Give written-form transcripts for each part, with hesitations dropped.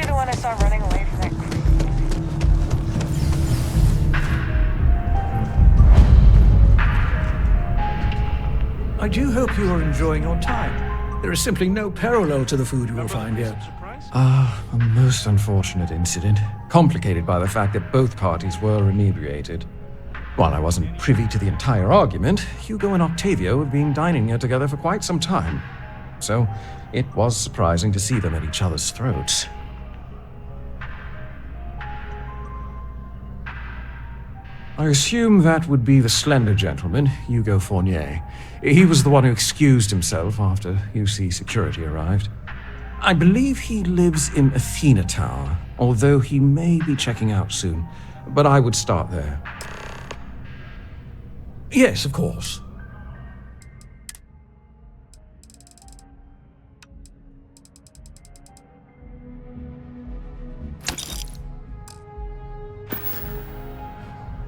you the one I saw running away from that creepy guy? I do hope you are enjoying your time. There is simply no parallel to the food you will find here. A most unfortunate incident, complicated by the fact that both parties were inebriated. While I wasn't privy to the entire argument, Hugo and Octavio have been dining here together for quite some time. So, it was surprising to see them at each other's throats. I assume that would be the slender gentleman, Hugo Fournier. He was the one who excused himself after UC security arrived. I believe he lives in Athena Tower, although he may be checking out soon. But I would start there. Yes, of course.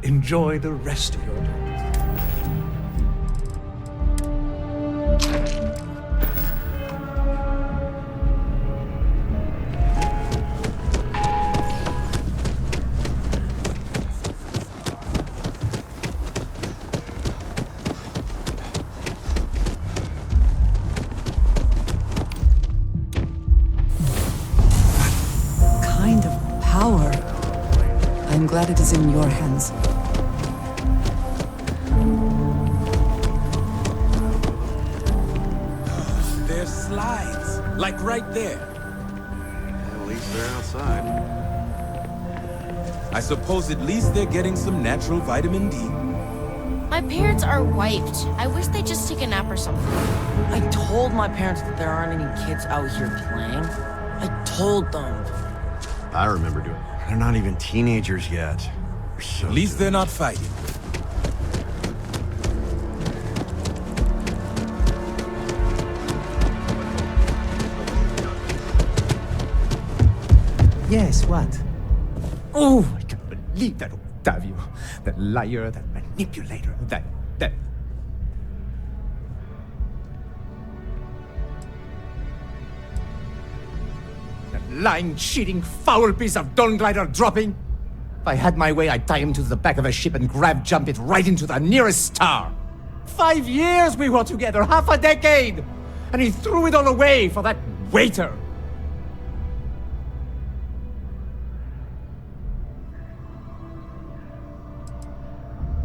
Enjoy the rest of your day. Kind of power. I'm glad it is in your hands. There's slides, like right there. At least they're outside. I suppose at least they're getting some natural vitamin D. My parents are wiped. I wish they'd just take a nap or something. I told my parents that there aren't any kids out here playing. I told them. I remember doing it. They're not even teenagers yet. They're so At least they're not fighting. Yes, what? Oh, I can't believe that Octavio. That liar, that manipulator, that... That lying, cheating, foul piece of Dawn Glider dropping. If I had my way, I'd tie him to the back of a ship and jump it right into the nearest star. 5 years we were together, half a decade! And he threw it all away for that waiter.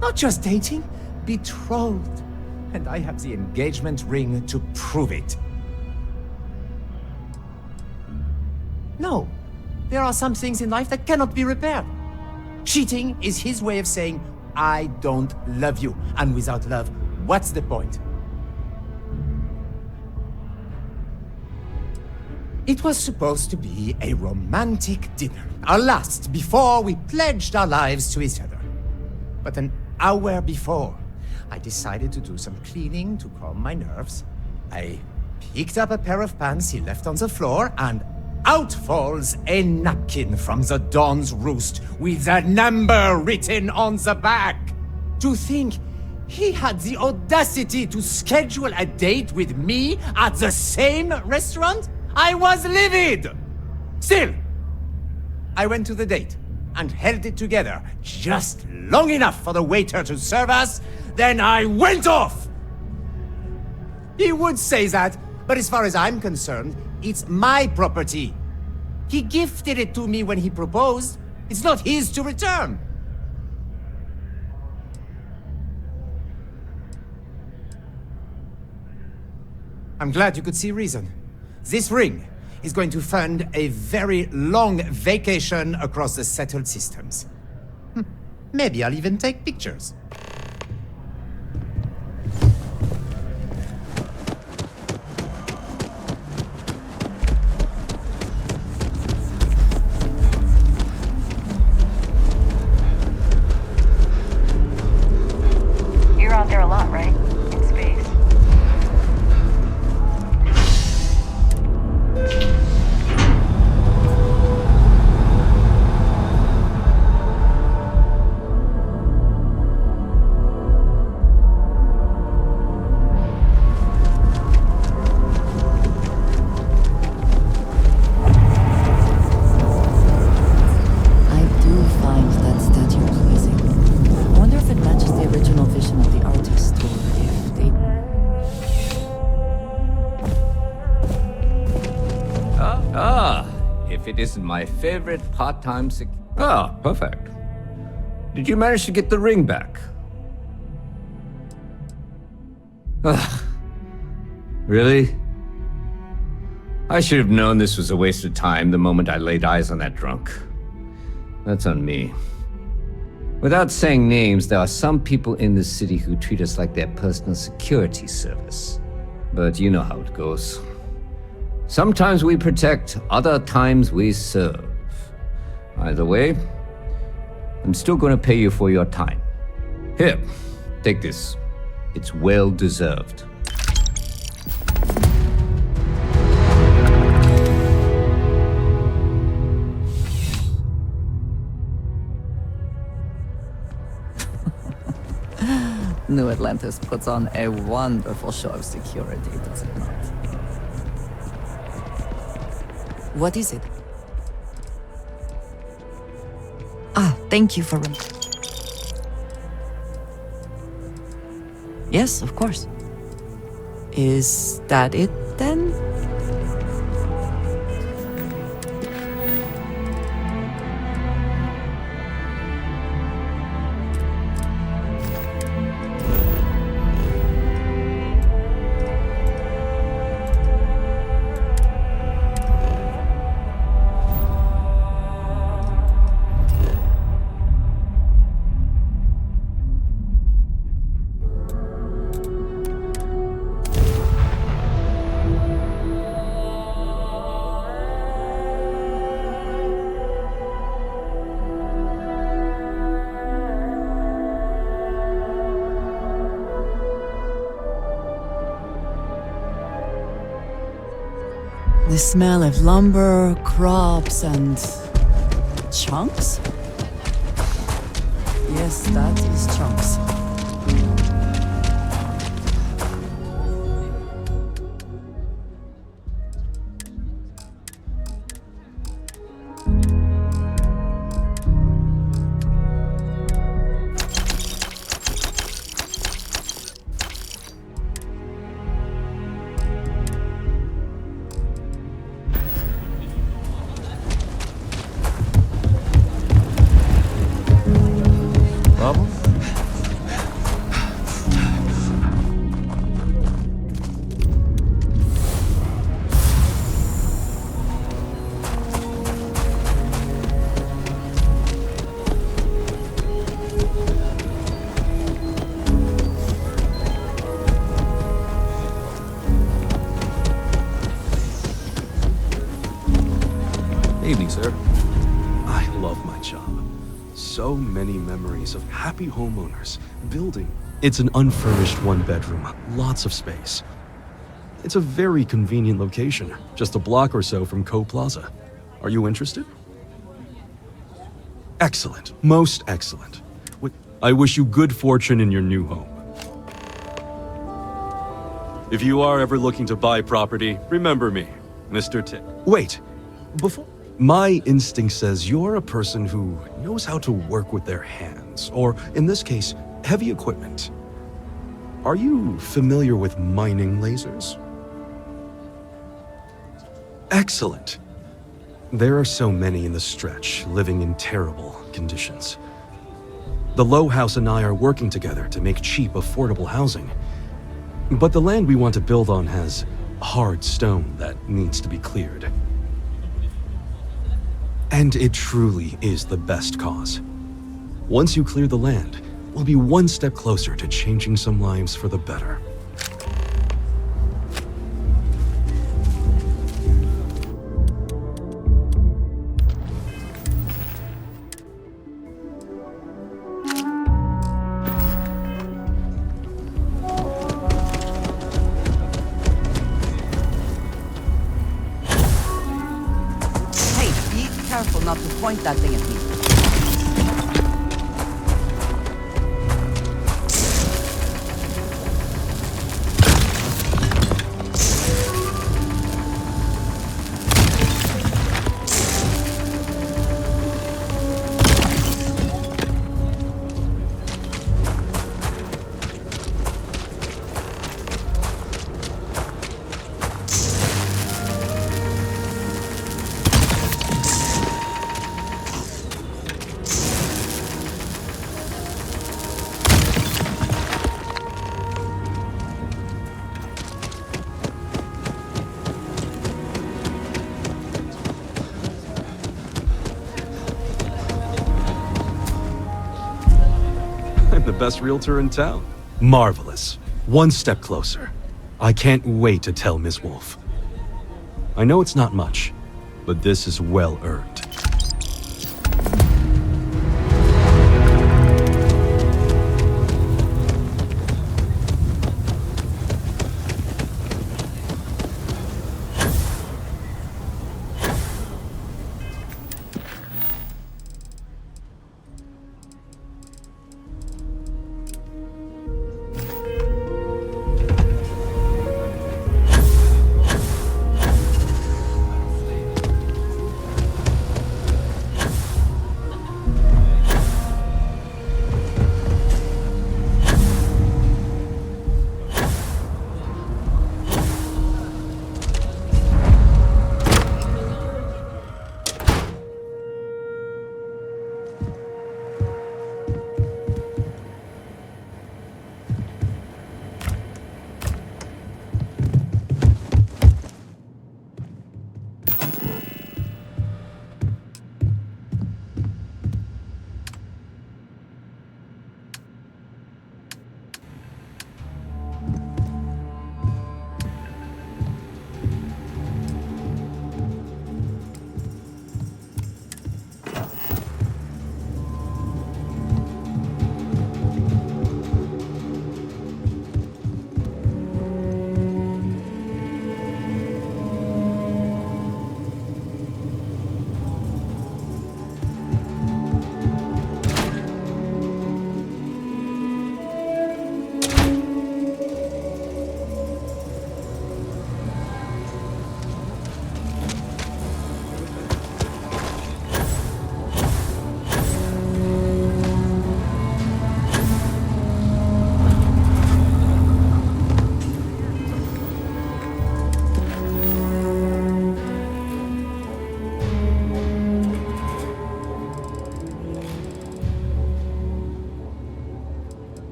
Not just dating, betrothed. And I have the engagement ring to prove it. No, there are some things in life that cannot be repaired. Cheating is his way of saying, I don't love you. And without love, what's the point? It was supposed to be a romantic dinner, our last before we pledged our lives to each other. But an hour before, I decided to do some cleaning to calm my nerves. I picked up a pair of pants he left on the floor, and out falls a napkin from the Dawn's roost with a number written on the back. To think he had the audacity to schedule a date with me at the same restaurant? I was livid! Still, I went to the date and held it together just long enough for the waiter to serve us, then I went off! He would say that, but as far as I'm concerned, it's my property. He gifted it to me when he proposed. It's not his to return. I'm glad you could see reason. This ring is going to fund a very long vacation across the settled systems. Maybe I'll even take pictures. You're out there a lot, right? In space. This is my favorite part-time Ah, perfect. Did you manage to get the ring back? Ugh. Really? I should have known this was a waste of time the moment I laid eyes on that drunk. That's on me. Without saying names, there are some people in this city who treat us like their personal security service. But you know how it goes. Sometimes we protect, other times we serve. Either way, I'm still going to pay you for your time. Here, take this. It's well deserved. New Atlantis puts on a wonderful show of security, does it not? What is it? Ah, thank you for... Yes, of course. Is that it, then? The smell of lumber, crops, and chunks? Yes, that is chunks. Evening, sir. I love my job. So many memories of happy homeowners building. It's an unfurnished one-bedroom, lots of space. It's a very convenient location, just a block or so from Co Plaza. Are you interested? Excellent, most excellent. I wish you good fortune in your new home. If you are ever looking to buy property, remember me, Mr. Tick. Wait, before... My instinct says you're a person who knows how to work with their hands, or in this case, heavy equipment. Are you familiar with mining lasers? Excellent. There are so many in the stretch, living in terrible conditions. The Low House and I are working together to make cheap, affordable housing. But the land we want to build on has hard stone that needs to be cleared. And it truly is the best cause. Once you clear the land, we'll be one step closer to changing some lives for the better. Not to point that thing at me. the best realtor in town. Marvelous. One step closer. I can't wait to tell Ms. Wolf. I know it's not much, but this is well earned.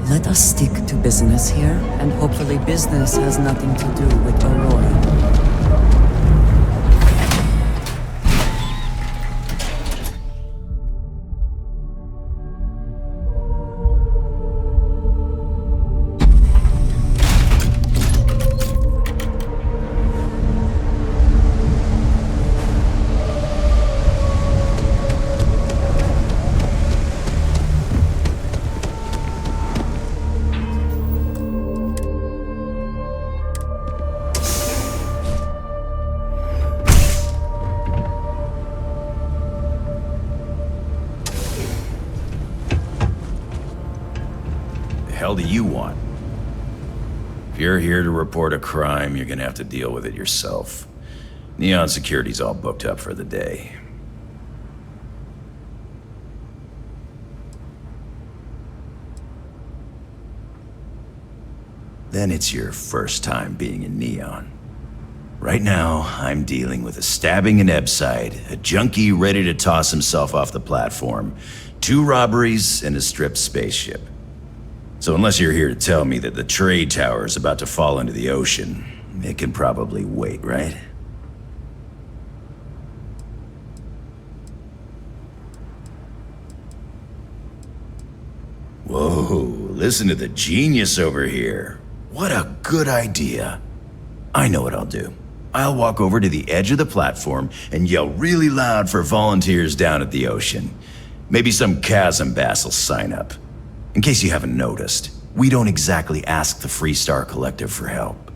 Let us stick to business here, and hopefully business has nothing to do with Aurora. The hell do you want? If you're here to report a crime, you're gonna have to deal with it yourself. Neon Security's all booked up for the day. Then it's your first time being in Neon. Right now, I'm dealing with a stabbing in Ebside, a junkie ready to toss himself off the platform, 2 robberies, and a stripped spaceship. So unless you're here to tell me that the trade tower is about to fall into the ocean, it can probably wait, right? Whoa, listen to the genius over here. What a good idea. I know what I'll do. I'll walk over to the edge of the platform and yell really loud for volunteers down at the ocean. Maybe some chasm bass will sign up. In case you haven't noticed, we don't exactly ask the Freestar Collective for help.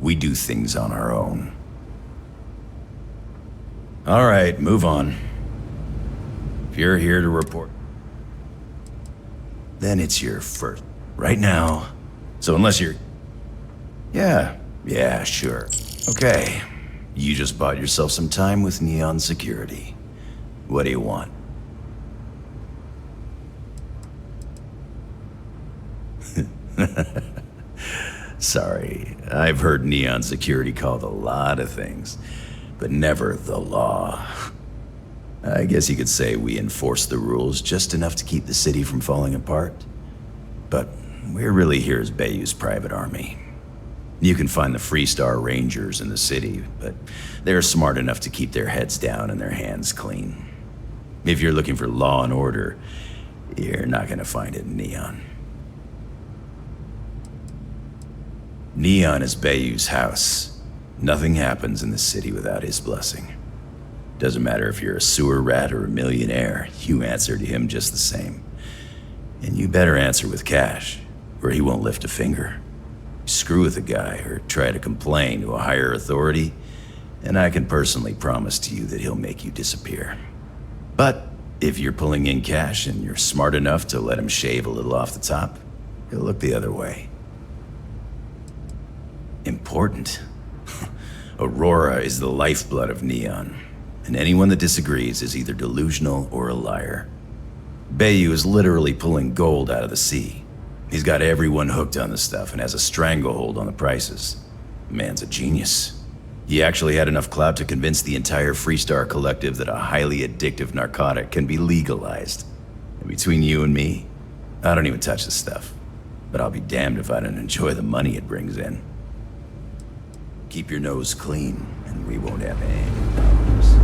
We do things on our own. All right, move on. If you're here to report, then it's your first. Right now. So unless you're... Yeah, sure. Okay. You just bought yourself some time with Neon Security. What do you want? Sorry, I've heard Neon Security called a lot of things, but never the law. I guess you could say we enforce the rules just enough to keep the city from falling apart. But we're really here as Bayou's private army. You can find the Freestar Rangers in the city, but they're smart enough to keep their heads down and their hands clean. If you're looking for law and order, you're not gonna find it in Neon. Neon is Bayou's house. Nothing happens in the city without his blessing. Doesn't matter if you're a sewer rat or a millionaire, you answer to him just the same. And you better answer with cash, or he won't lift a finger. Screw with a guy or try to complain to a higher authority, and I can personally promise to you that he'll make you disappear. But if you're pulling in cash and you're smart enough to let him shave a little off the top, he'll look the other way. Important. Aurora is the lifeblood of Neon, and anyone that disagrees is either delusional or a liar. Bayou is literally pulling gold out of the sea. He's got everyone hooked on the stuff and has a stranglehold on the prices. The man's a genius. He actually had enough clout to convince the entire Freestar Collective that a highly addictive narcotic can be legalized. And between you and me, I don't even touch the stuff. But I'll be damned if I don't enjoy the money it brings in. Keep your nose clean, and we won't have any problems.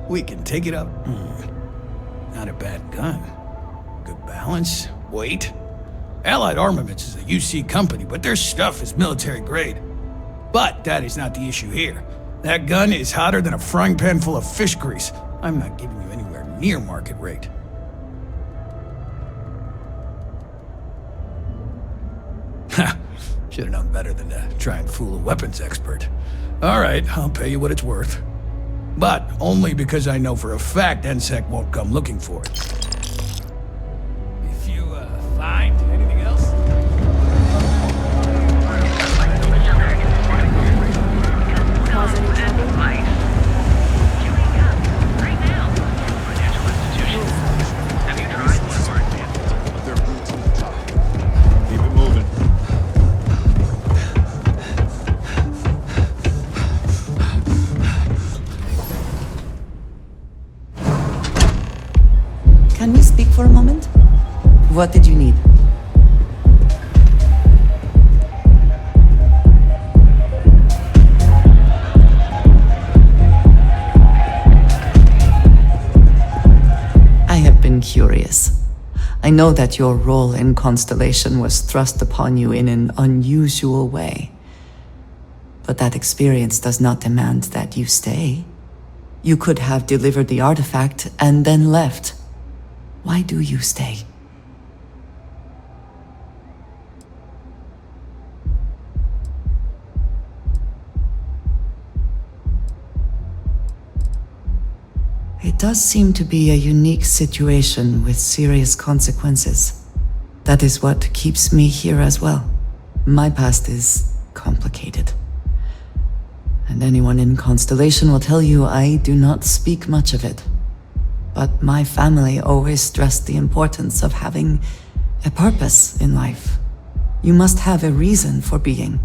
We can take it up. Not a bad gun. Good balance, weight. Allied Armaments is a UC company, but their stuff is military grade. But that is not the issue here. That gun is hotter than a frying pan full of fish grease. I'm not giving you anywhere near market rate. Ha! Should have known better than to try and fool a weapons expert. All right, I'll pay you what it's worth. But only because I know for a fact NSEC won't come looking for it. If you, find anything else? Cause any trouble? Queuing up right now. Financial institutions. Have you tried one of our advanced? They're roots to the top. Keep it moving. Can we speak for a moment? What did you need? I have been curious. I know that your role in Constellation was thrust upon you in an unusual way. But that experience does not demand that you stay. You could have delivered the artifact and then left. Why do you stay? It does seem to be a unique situation with serious consequences. That is what keeps me here as well. My past is complicated. And anyone in Constellation will tell you I do not speak much of it. But my family always stressed the importance of having a purpose in life. You must have a reason for being.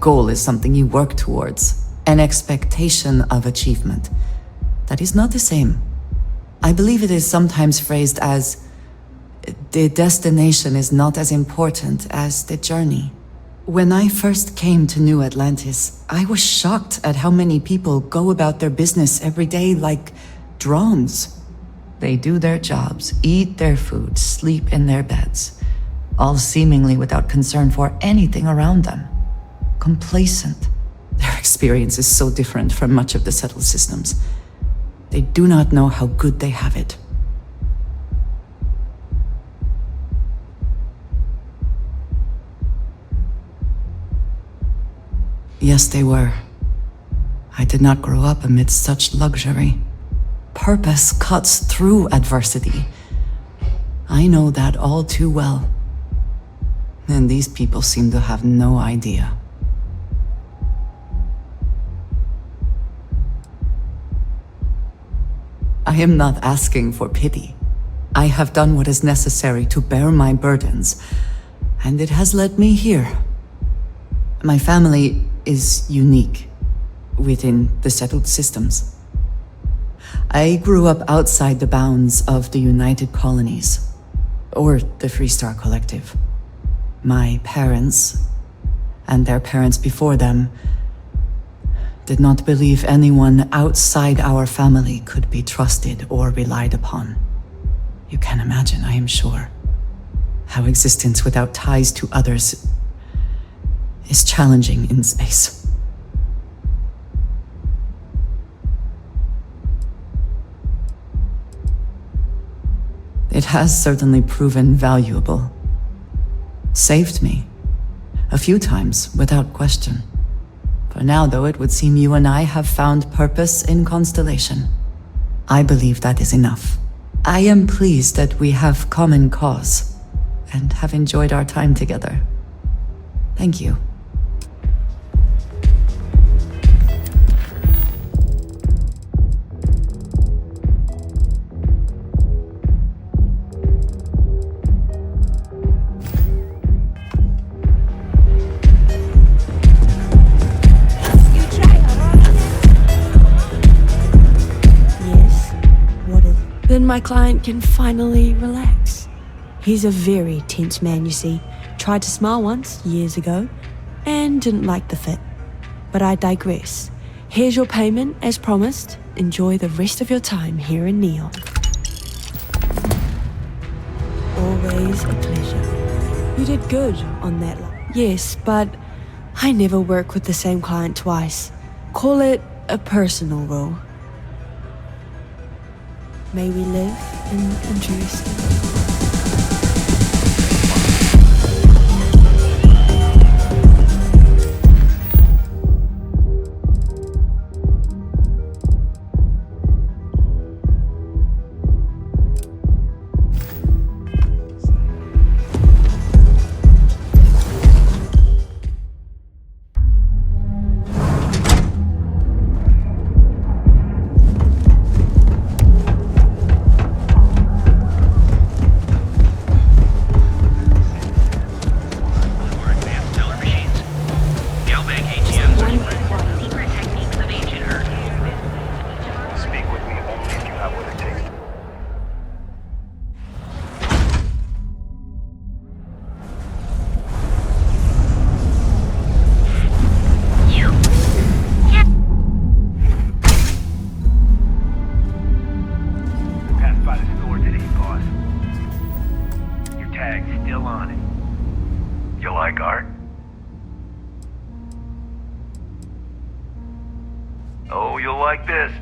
goal is something you work towards, an expectation of achievement. That is not the same. I believe it is sometimes phrased as, the destination is not as important as the journey. When I first came to New Atlantis, I was shocked at how many people go about their business every day like drones. They do their jobs, eat their food, sleep in their beds, all seemingly without concern for anything around them. Complacent. Their experience is so different from much of the settled systems. They do not know how good they have it. Yes, they were. I did not grow up amidst such luxury. Purpose cuts through adversity. I know that all too well. And these people seem to have no idea. I am not asking for pity. I have done what is necessary to bear my burdens, and it has led me here. My family is unique within the settled systems. I grew up outside the bounds of the United Colonies, or the Freestar Collective. My parents, and their parents before them, did not believe anyone outside our family could be trusted or relied upon. You can imagine, I am sure, how existence without ties to others is challenging in space. It has certainly proven valuable. Saved me. A few times, without question. For now, though, it would seem you and I have found purpose in Constellation. I believe that is enough. I am pleased that we have common cause, and have enjoyed our time together. Thank you. Then my client can finally relax. He's a very tense man, you see. Tried to smile once, years ago, and didn't like the fit. But I digress. Here's your payment, as promised. Enjoy the rest of your time here in Neon. Always a pleasure. You did good on that line. Yes, but I never work with the same client twice. Call it a personal rule. May we live in interesting.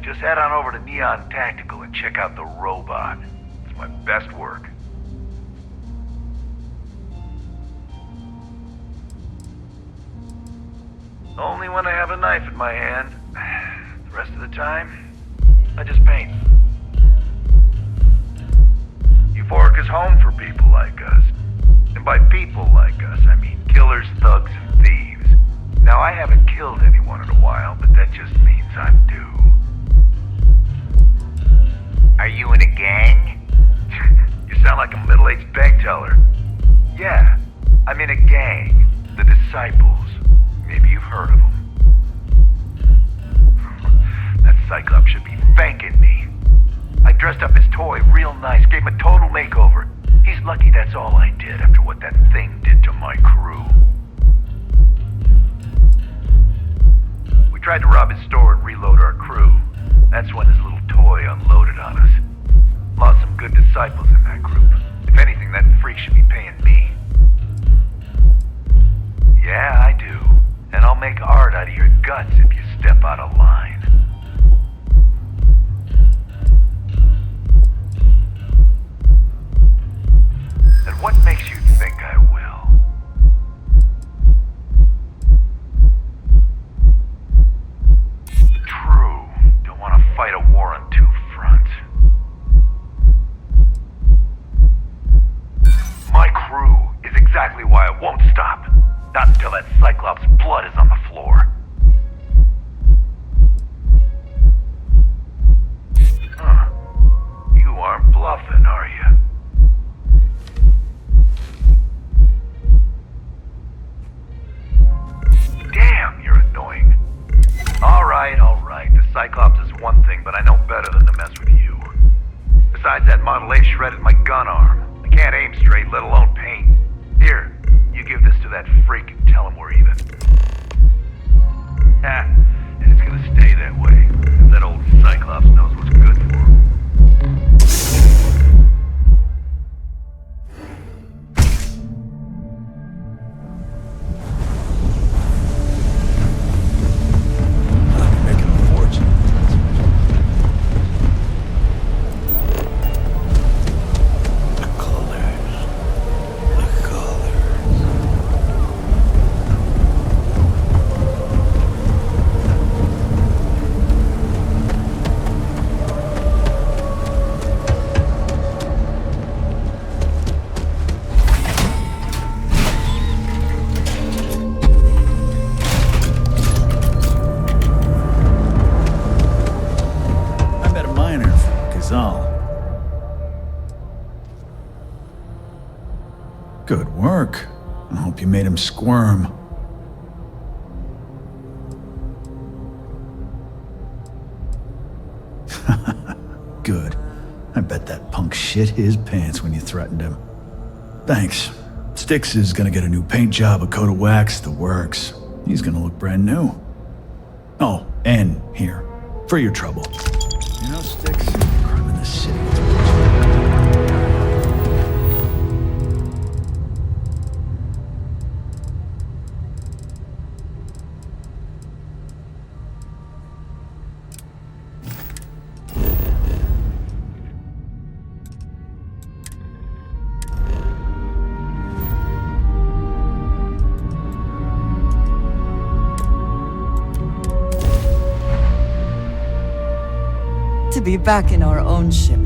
Just head on over to Neon Tactical and check out the robot. It's my best work. Only when I have a knife in my hand. The rest of the time, I just paint. Euphoric is home for people like us. And by people like us, I mean killers, thugs, and thieves. Now, I haven't killed anyone in a while, but that just means I'm due. Are you in a gang? You sound like a middle-aged bank teller. Yeah, I'm in a gang. The Disciples. Maybe you've heard of him. That Cyclops should be thanking me. I dressed up his toy real nice, gave him a total makeover. He's lucky that's all I did after what that thing did to my crew. We tried to rob his store and reload our crew. That's when his little toy unloaded on us. Lost some good disciples in that group. If anything, that freak should be paying me. Yeah, I do. And I'll make art out of your guts if you step out of line. And what makes you think I will? True. Don't want to fight a war on two fronts. My crew is exactly why I won't stop. Not until that Cyclops' blood is on the floor. Huh. You aren't bluffing, are you? Damn, you're annoying. Alright. The Cyclops is one thing, but I know better than to mess with you. Besides, that Model A shredded my gun arm. I can't aim straight, let alone paint. Here, you give this to that freak and tell him we're even. And it's gonna stay that way. If that old Cyclops knows what's good for him. Good work. I hope you made him squirm. Good. I bet that punk shit his pants when you threatened him. Thanks. Styx is gonna get a new paint job, a coat of wax, the works. He's gonna look brand new. Oh, and here, for your trouble. You know, Styx, crime in the city. To be back in our own ship.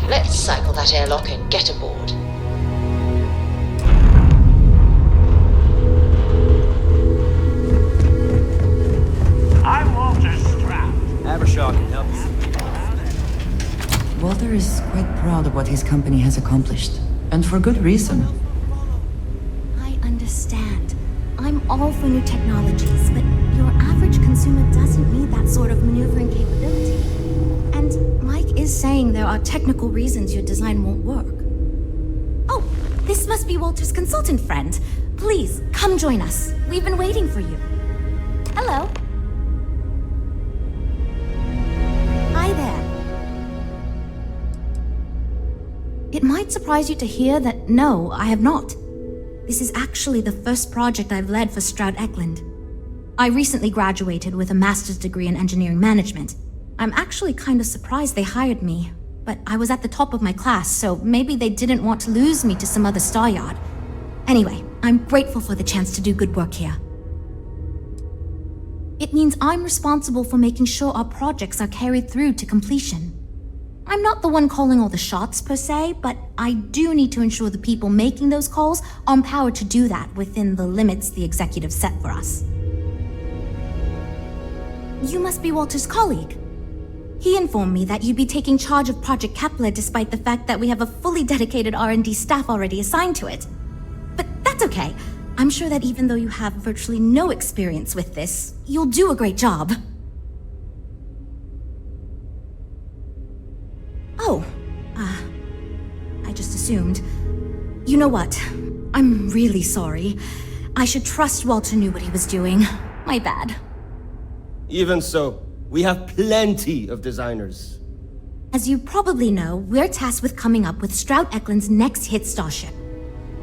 Let's cycle that airlock and get aboard. I'm Walter Stroud. Abershaw can help you. Walter is quite proud of what his company has accomplished, and for good reason. I understand. I'm all for new technologies, but your average consumer doesn't need that sort of maneuvering capability. And Mike is saying there are technical reasons your design won't work. Oh, this must be Walter's consultant friend. Please, come join us. We've been waiting for you. Hello. Hi there. It might surprise you to hear that no, I have not. This is actually the first project I've led for Stroud Eklund. I recently graduated with a master's degree in engineering management. I'm actually kind of surprised they hired me. but I was at the top of my class, so maybe they didn't want to lose me to some other star yard. Anyway, I'm grateful for the chance to do good work here. It means I'm responsible for making sure our projects are carried through to completion. I'm not the one calling all the shots per se, but I do need to ensure the people making those calls are empowered to do that within the limits the executive set for us. You must be Walter's colleague. He informed me that you'd be taking charge of Project Kepler despite the fact that we have a fully dedicated R&D staff already assigned to it. But that's okay. I'm sure that even though you have virtually no experience with this, you'll do a great job. Oh, I just assumed. You know what? I'm really sorry. I should trust Walter knew what he was doing. My bad. Even so, we have plenty of designers. As you probably know, we're tasked with coming up with Stroud Eklund's next hit starship.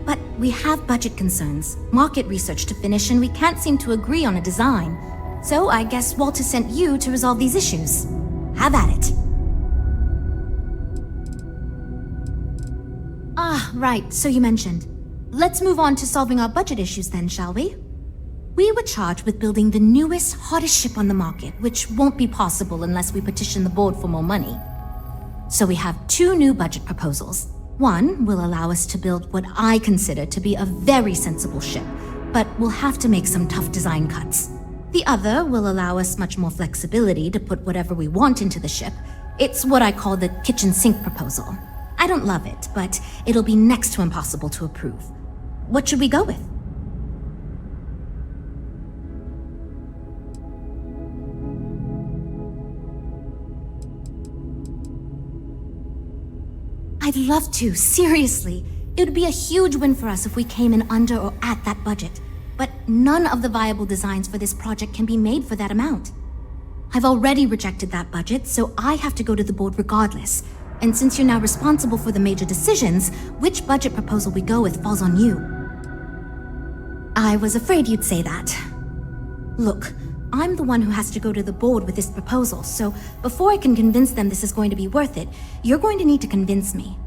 But we have budget concerns, market research to finish, and we can't seem to agree on a design. So I guess Walter sent you to resolve these issues. Have at it. Ah, right, so you mentioned. Let's move on to solving our budget issues then, shall we? We were charged with building the newest, hottest ship on the market, which won't be possible unless we petition the board for more money. So we have two new budget proposals. One will allow us to build what I consider to be a very sensible ship, but we'll have to make some tough design cuts. The other will allow us much more flexibility to put whatever we want into the ship. It's what I call the kitchen sink proposal. I don't love it, but it'll be next to impossible to approve. What should we go with? I'd love to, seriously. It would be a huge win for us if we came in under or at that budget. But none of the viable designs for this project can be made for that amount. I've already rejected that budget, so I have to go to the board regardless. And since you're now responsible for the major decisions, which budget proposal we go with falls on you. I was afraid you'd say that. Look, I'm the one who has to go to the board with this proposal, so before I can convince them this is going to be worth it, you're going to need to convince me.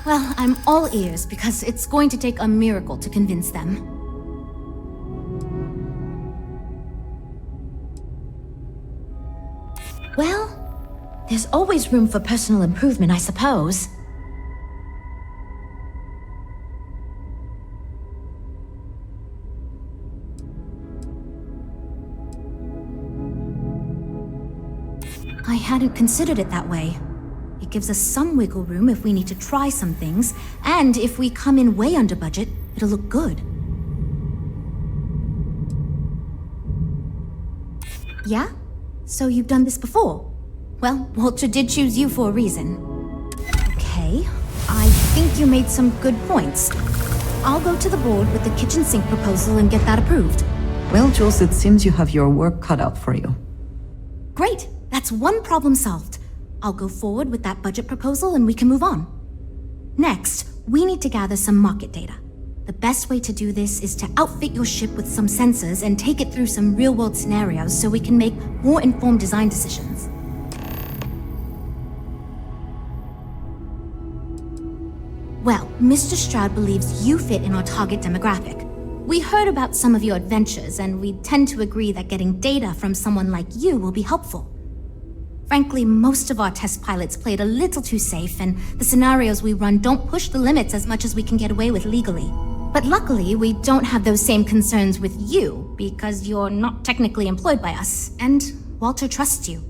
Well, I'm all ears because it's going to take a miracle to convince them. Well, there's always room for personal improvement, I suppose. I hadn't considered it that way. It gives us some wiggle room if we need to try some things, and if we come in way under budget, it'll look good. Yeah? So you've done this before? Well, Walter did choose you for a reason. Okay, I think you made some good points. I'll go to the board with the kitchen sink proposal and get that approved. Well, Jules, it seems you have your work cut out for you. Great, that's one problem solved. I'll go forward with that budget proposal and we can move on. Next, we need to gather some market data. The best way to do this is to outfit your ship with some sensors and take it through some real-world scenarios so we can make more informed design decisions. Well, Mr. Stroud believes you fit in our target demographic. We heard about some of your adventures, and we tend to agree that getting data from someone like you will be helpful. Frankly, most of our test pilots played a little too safe, and the scenarios we run don't push the limits as much as we can get away with legally. But luckily, we don't have those same concerns with you, because you're not technically employed by us, and Walter trusts you.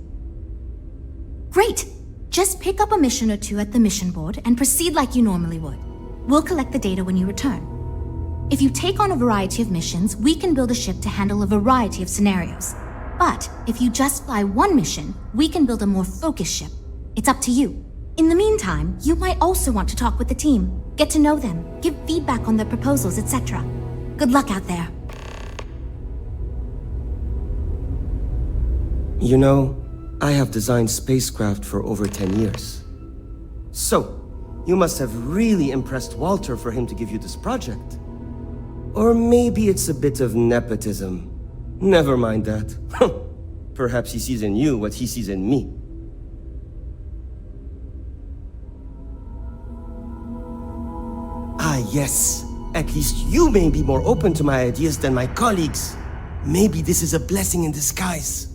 Great! Just pick up a mission or two at the mission board and proceed like you normally would. We'll collect the data when you return. If you take on a variety of missions, we can build a ship to handle a variety of scenarios. But if you just fly one mission, we can build a more focused ship. It's up to you. In the meantime, you might also want to talk with the team, get to know them, give feedback on their proposals, etc. Good luck out there. You know, I have designed spacecraft for over 10 years. So, you must have really impressed Walter for him to give you this project. Or maybe it's a bit of nepotism. Never mind that. Perhaps he sees in you what he sees in me. Ah, yes. At least you may be more open to my ideas than my colleagues. Maybe this is a blessing in disguise.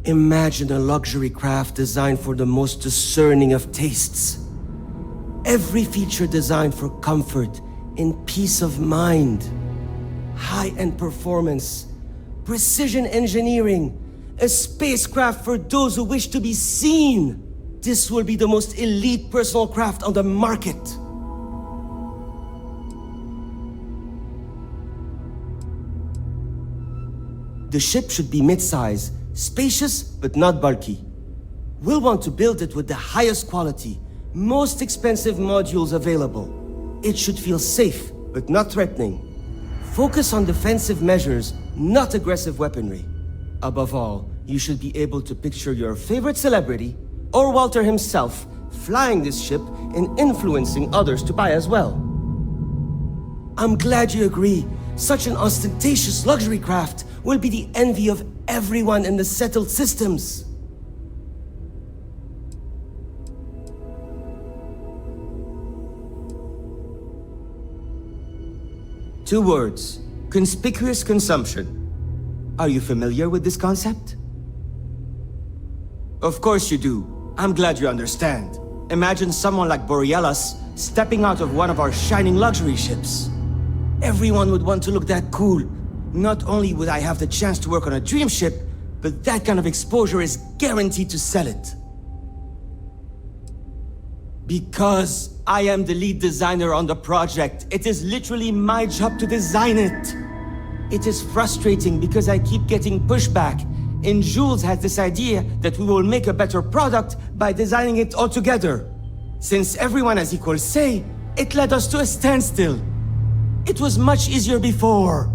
Imagine a luxury craft designed for the most discerning of tastes. Every feature designed for comfort and peace of mind. High-end performance, precision engineering, a spacecraft for those who wish to be seen. This will be the most elite personal craft on the market. The ship should be mid-size, spacious but not bulky. We'll want to build it with the highest quality, most expensive modules available. It should feel safe but not threatening. Focus on defensive measures, not aggressive weaponry. Above all, you should be able to picture your favorite celebrity, or Walter himself, flying this ship and influencing others to buy as well. I'm glad you agree. Such an ostentatious luxury craft will be the envy of everyone in the settled systems. Two words: conspicuous consumption. Are you familiar with this concept? Of course you do. I'm glad you understand. Imagine someone like Borealis stepping out of one of our shining luxury ships. Everyone would want to look that cool. Not only would I have the chance to work on a dream ship, but that kind of exposure is guaranteed to sell it. Because I am the lead designer on the project, it is literally my job to design it. It is frustrating because I keep getting pushback, and Jules has this idea that we will make a better product by designing it all together. Since everyone has equal say, it led us to a standstill. It was much easier before.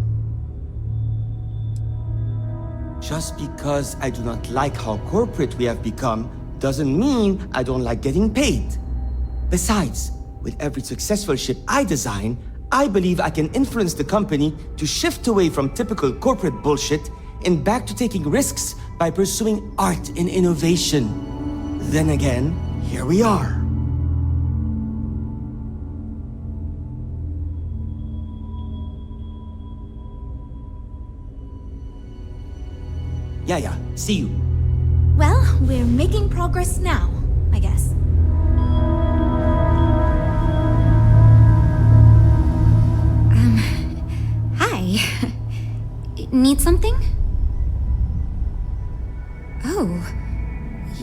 Just because I do not like how corporate we have become, doesn't mean I don't like getting paid. Besides, with every successful ship I design, I believe I can influence the company to shift away from typical corporate bullshit and back to taking risks by pursuing art and innovation. Then again, here we are. Yeah, see you. Well, we're making progress now, I guess. Hi. Need something? Oh,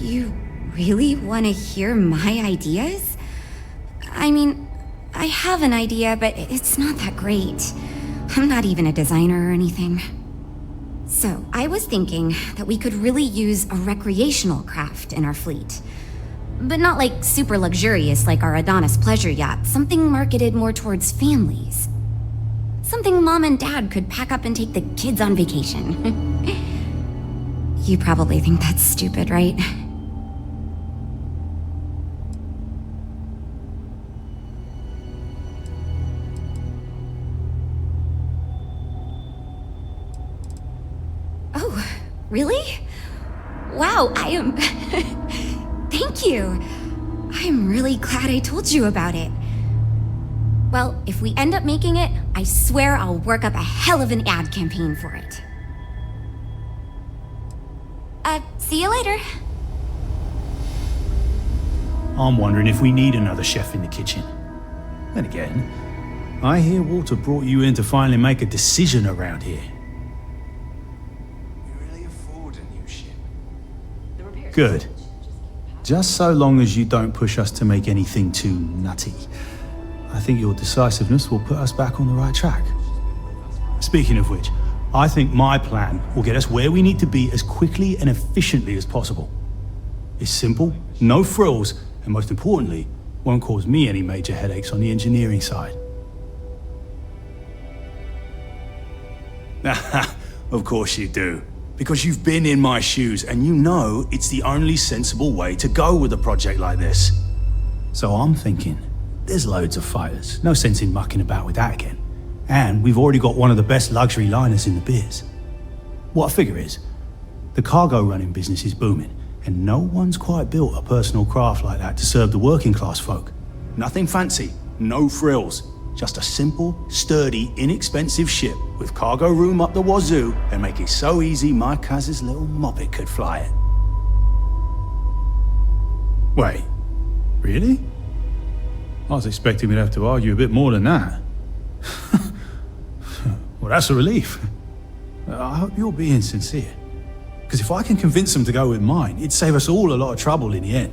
you really want to hear my ideas? I mean, I have an idea, but it's not that great. I'm not even a designer or anything. So, I was thinking that we could really use a recreational craft in our fleet. But not like super luxurious like our Adonis pleasure yacht, something marketed more towards families. Something mom and dad could pack up and take the kids on vacation. You probably think that's stupid, right? Oh, really? Wow, I am... Thank you. I'm really glad I told you about it. Well, if we end up making it, I swear I'll work up a hell of an ad campaign for it. See you later. I'm wondering if we need another chef in the kitchen. Then again, I hear Walter brought you in to finally make a decision around here. We really afford a new ship. Good. Just so long as you don't push us to make anything too nutty. I think your decisiveness will put us back on the right track. Speaking of which, I think my plan will get us where we need to be as quickly and efficiently as possible. It's simple, no frills, and most importantly, won't cause me any major headaches on the engineering side. Of course you do. Because you've been in my shoes and you know it's the only sensible way to go with a project like this. So I'm thinking, there's loads of fighters. No sense in mucking about with that again. And we've already got one of the best luxury liners in the biz. What I figure is, the cargo running business is booming, and no one's quite built a personal craft like that to serve the working class folk. Nothing fancy, no frills, just a simple, sturdy, inexpensive ship with cargo room up the wazoo and make it so easy my Kaz's little moppet could fly it. Wait, really? I was expecting we'd have to argue a bit more than that. Well, that's a relief. I hope you're being sincere. Because if I can convince them to go with mine, it'd save us all a lot of trouble in the end.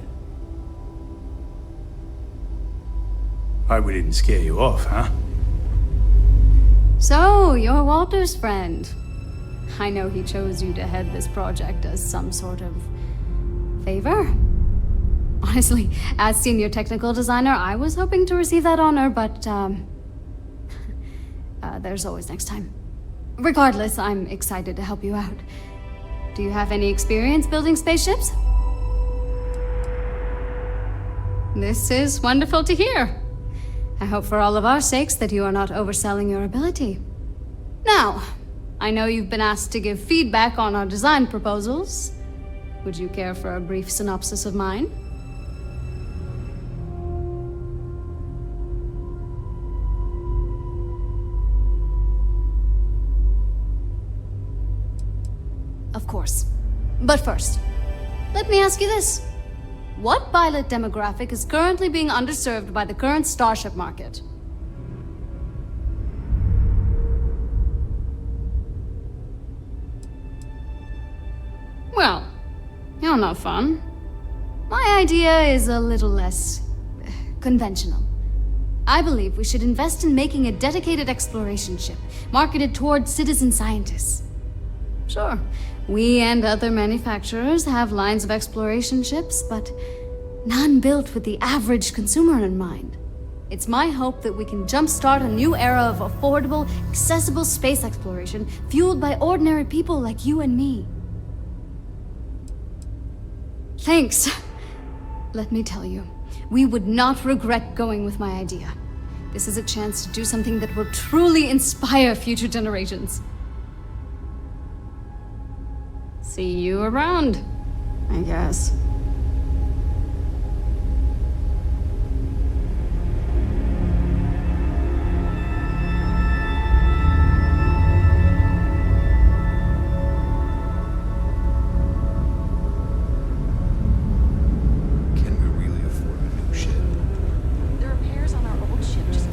Hope we didn't scare you off, huh? So, you're Walter's friend. I know he chose you to head this project as some sort of favor. Honestly, as senior technical designer, I was hoping to receive that honor, but, there's always next time. Regardless, I'm excited to help you out. Do you have any experience building spaceships? This is wonderful to hear. I hope for all of our sakes that you are not overselling your ability. Now, I know you've been asked to give feedback on our design proposals. Would you care for a brief synopsis of mine? Of course. But first, let me ask you this. What pilot demographic is currently being underserved by the current Starship market? Well, you're no fun. My idea is a little less conventional. I believe we should invest in making a dedicated exploration ship marketed toward citizen scientists. Sure, we and other manufacturers have lines of exploration ships, but none built with the average consumer in mind. It's my hope that we can jumpstart a new era of affordable, accessible space exploration fueled by ordinary people like you and me. Thanks. Let me tell you, we would not regret going with my idea. This is a chance to do something that will truly inspire future generations. See you around, I guess. Can we really afford a new ship? The repairs on our old ship just...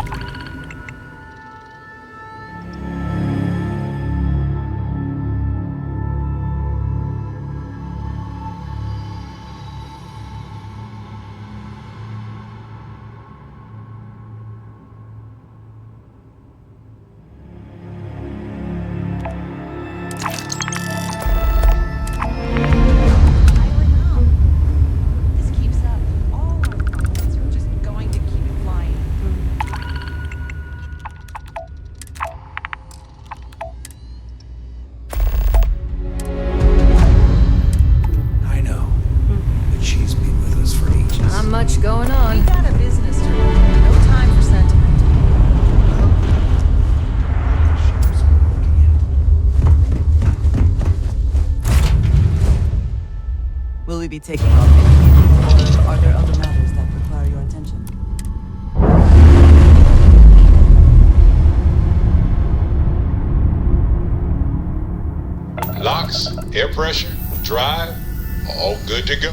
Much going on. We got a business to run. No time for sentiment. Will we be taking off any, or are there other matters that require your attention? Locks, air pressure, drive, all good to go.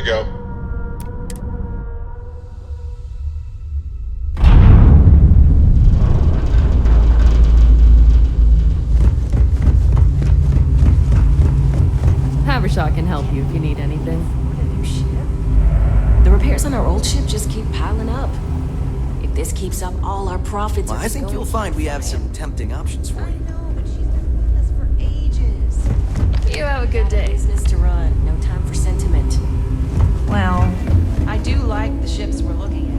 go. Havershaw can help you if you need anything. The repairs on our old ship just keep piling up. If this keeps up, all our profits Well, are I think you'll find we have some tempting options for you. You have a good day. Business to run, no time for sentiment. Well, I do like the ships we're looking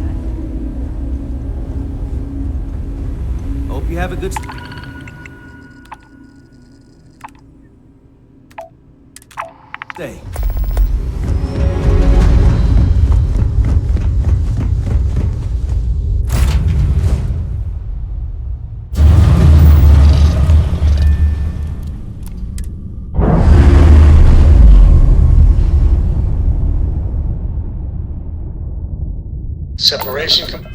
at. Hope you have a good... day. Separation.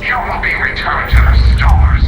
You will be returned to the stars.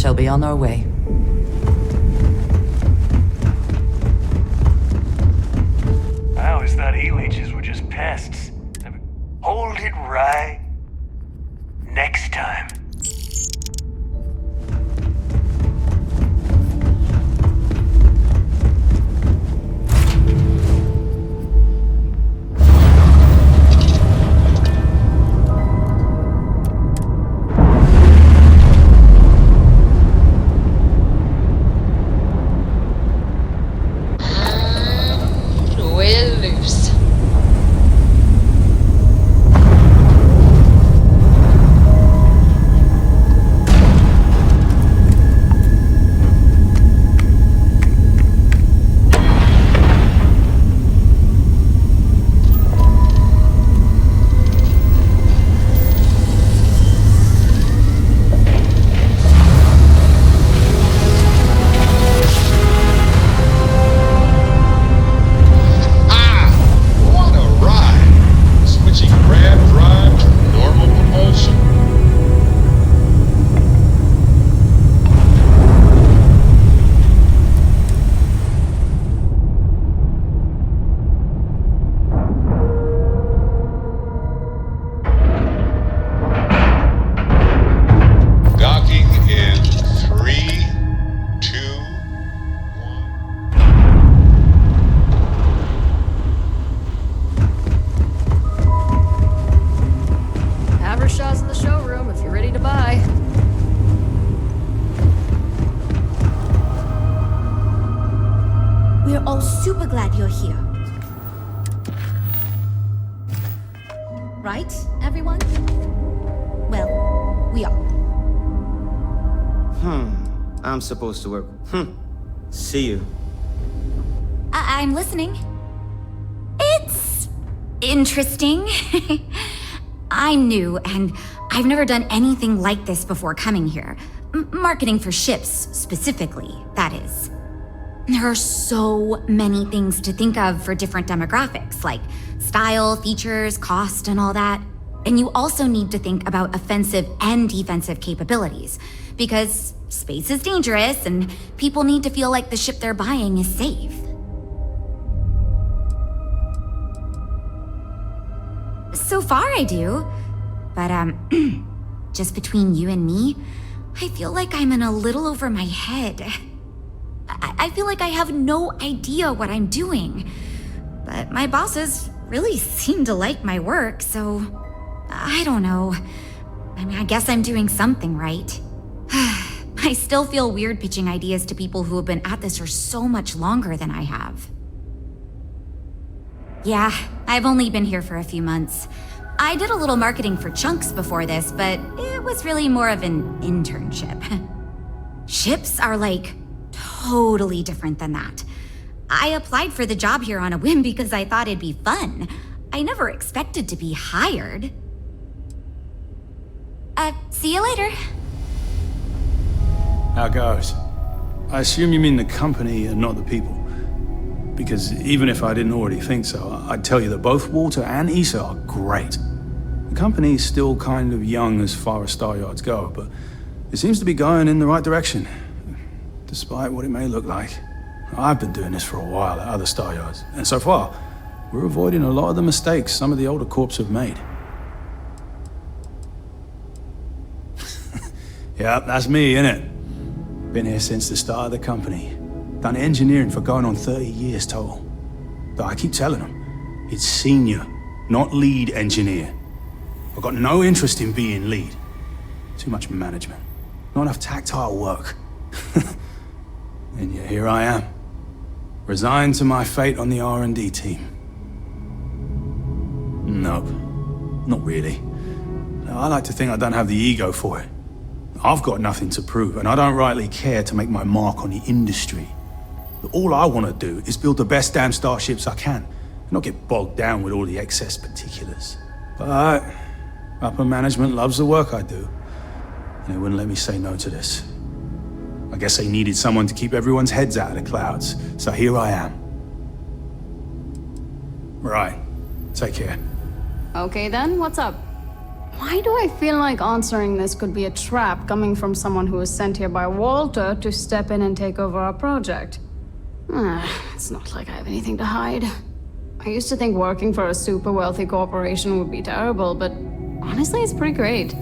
shall be on our way. I always thought e-leeches were just pests. Hold it right next time. We're loose. What a ride! Switching grab drive to normal propulsion. Docking in 3, 2, Have Rashad's in the showroom if you're ready to buy. We're all super glad you're here. Right, everyone? Well, we are. I'm supposed to work. See you. I'm listening. It's interesting. I'm new, and I've never done anything like this before coming here. Marketing for ships, specifically, that is. There are so many things to think of for different demographics, like style, features, cost, and all that. And you also need to think about offensive and defensive capabilities, because space is dangerous, and people need to feel like the ship they're buying is safe. So far, I do. But, just between you and me, I feel like I'm in a little over my head. I feel like I have no idea what I'm doing. But my bosses really seem to like my work, so I don't know. I mean, I guess I'm doing something right. I still feel weird pitching ideas to people who have been at this for so much longer than I have. Yeah, I've only been here for a few months. I did a little marketing for Chunks before this, but it was really more of an internship. Ships are like totally different than that. I applied for the job here on a whim because I thought it'd be fun. I never expected to be hired. See you later. How goes? I assume you mean the company and not the people. Because even if I didn't already think so, I'd tell you that both Walter and Issa are great. The company's still kind of young as far as Star Yards go, but it seems to be going in the right direction, despite what it may look like. I've been doing this for a while at other Star Yards, and so far, we're avoiding a lot of the mistakes some of the older corps have made. Yeah, that's me, innit? Been here since the start of the company. Done engineering for going on 30 years total. But I keep telling them, it's senior, not lead engineer. I've got no interest in being lead. Too much management. Not enough tactile work. And yet here I am. Resigned to my fate on the R&D team. Nope, not really. I like to think I don't have the ego for it. I've got nothing to prove, and I don't rightly care to make my mark on the industry. All I want to do is build the best damn starships I can, and not get bogged down with all the excess particulars. But upper management loves the work I do, and they wouldn't let me say no to this. I guess they needed someone to keep everyone's heads out of the clouds, so here I am. Right, take care. Okay then, what's up? Why do I feel like answering this could be a trap coming from someone who was sent here by Walter to step in and take over our project? It's not like I have anything to hide. I used to think working for a super wealthy corporation would be terrible, but honestly, it's pretty great.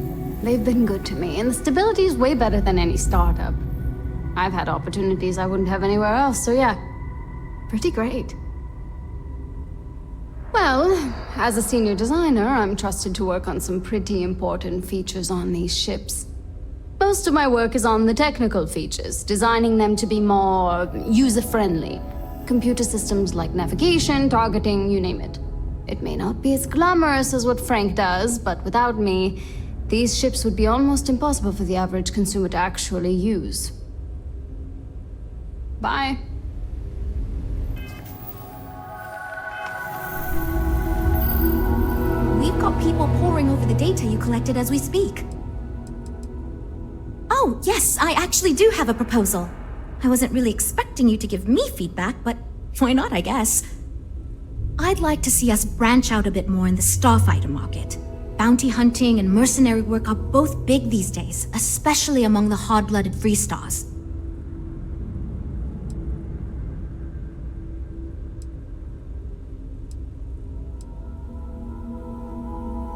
They've been good to me, and the stability is way better than any startup. I've had opportunities I wouldn't have anywhere else, so yeah, pretty great. Well, as a senior designer, I'm trusted to work on some pretty important features on these ships. Most of my work is on the technical features, designing them to be more user-friendly. Computer systems like navigation, targeting, you name it. It may not be as glamorous as what Frank does, but without me, these ships would be almost impossible for the average consumer to actually use. Bye. We've got people poring over the data you collected as we speak. Oh, yes, I actually do have a proposal. I wasn't really expecting you to give me feedback, but why not, I guess? I'd like to see us branch out a bit more in the starfighter market. Bounty hunting and mercenary work are both big these days, especially among the hard-blooded free stars.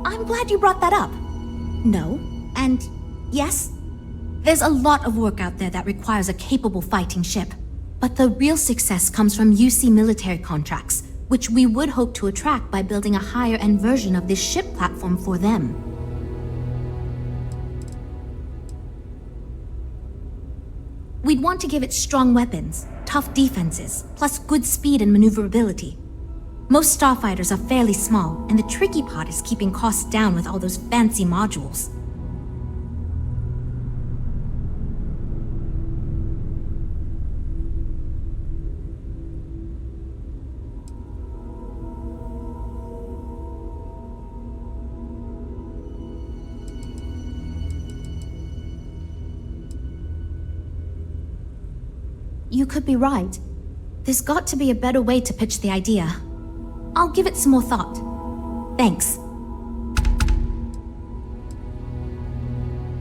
I'm glad you brought that up. No, and yes, there's a lot of work out there that requires a capable fighting ship. But the real success comes from UC military contracts, which we would hope to attract by building a higher-end version of this ship platform for them. We'd want to give it strong weapons, tough defenses, plus good speed and maneuverability. Most starfighters are fairly small, and the tricky part is keeping costs down with all those fancy modules. You could be right. There's got to be a better way to pitch the idea. I'll give it some more thought. Thanks.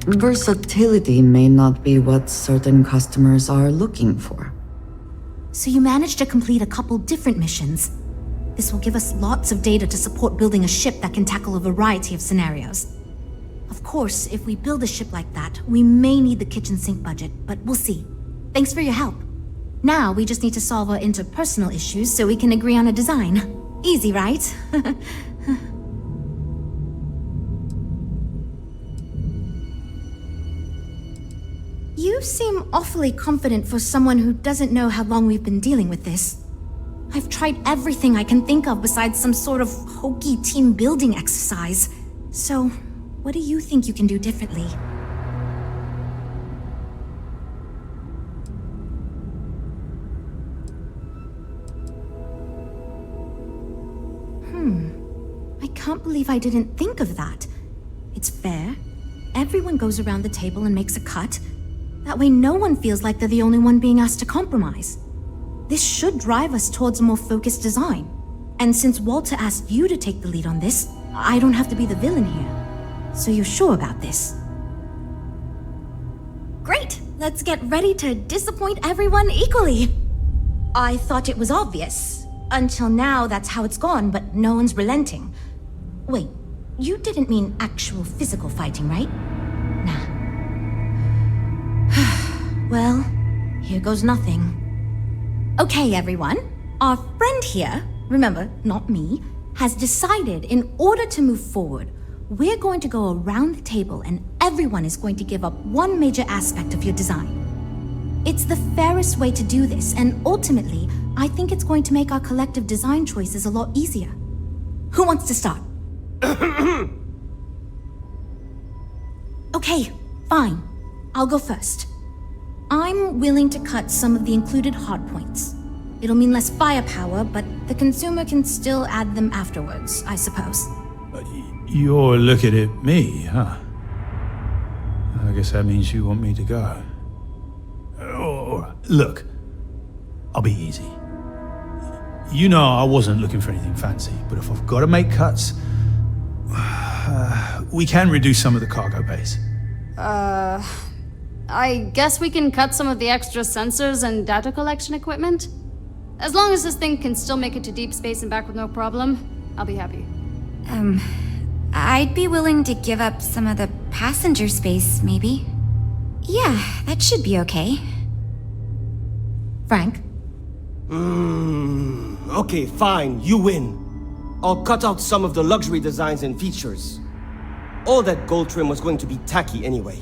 Versatility may not be what certain customers are looking for. So you managed to complete a couple different missions. This will give us lots of data to support building a ship that can tackle a variety of scenarios. Of course, if we build a ship like that, we may need the kitchen sink budget, but we'll see. Thanks for your help. Now we just need to solve our interpersonal issues so we can agree on a design. Easy, right? You seem awfully confident for someone who doesn't know how long we've been dealing with this. I've tried everything I can think of besides some sort of hokey team building exercise. So, what do you think you can do differently? I can't believe I didn't think of that. It's fair. Everyone goes around the table and makes a cut. That way no one feels like they're the only one being asked to compromise. This should drive us towards a more focused design. And since Walter asked you to take the lead on this, I don't have to be the villain here. So you're sure about this? Great! Let's get ready to disappoint everyone equally. I thought it was obvious. Until now, that's how it's gone, but no one's relenting. Wait, you didn't mean actual physical fighting, right? Nah. Well, here goes nothing. Okay, everyone. Our friend here, remember, not me, has decided in order to move forward, we're going to go around the table and everyone is going to give up one major aspect of your design. It's the fairest way to do this, and ultimately, I think it's going to make our collective design choices a lot easier. Who wants to start? Okay, fine. I'll go first. I'm willing to cut some of the included hardpoints. It'll mean less firepower, but the consumer can still add them afterwards, I suppose. You're looking at me, huh? I guess that means you want me to go. Look, I'll be easy. You know I wasn't looking for anything fancy, but if I've got to make cuts, we can reduce some of the cargo bays. I guess we can cut some of the extra sensors and data collection equipment? As long as this thing can still make it to deep space and back with no problem, I'll be happy. I'd be willing to give up some of the passenger space, maybe. Yeah, that should be okay. Frank? Okay, fine, you win. I'll cut out some of the luxury designs and features. All that gold trim was going to be tacky anyway.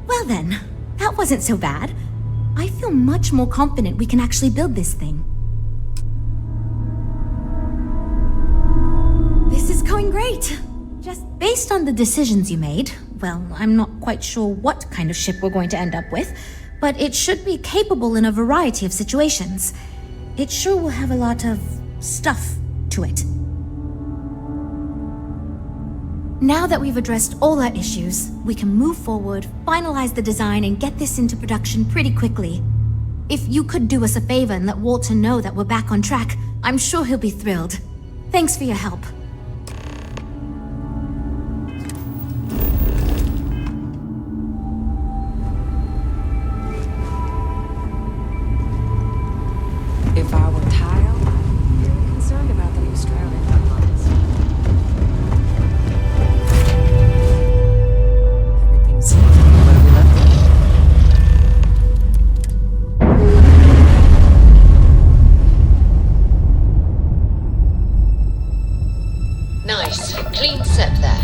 Well then, that wasn't so bad. I feel much more confident we can actually build this thing. This is going great. Just based on the decisions you made, well, I'm not quite sure what kind of ship we're going to end up with, but it should be capable in a variety of situations. It sure will have a lot of stuff to it. Now that we've addressed all our issues, we can move forward, finalize the design, and get this into production pretty quickly. If you could do us a favor and let Walter know that we're back on track, I'm sure he'll be thrilled. Thanks for your help. If I were Tile, I'd be very concerned about the new Australian lines. Everything seems to be where we left it. Nice. Clean set there.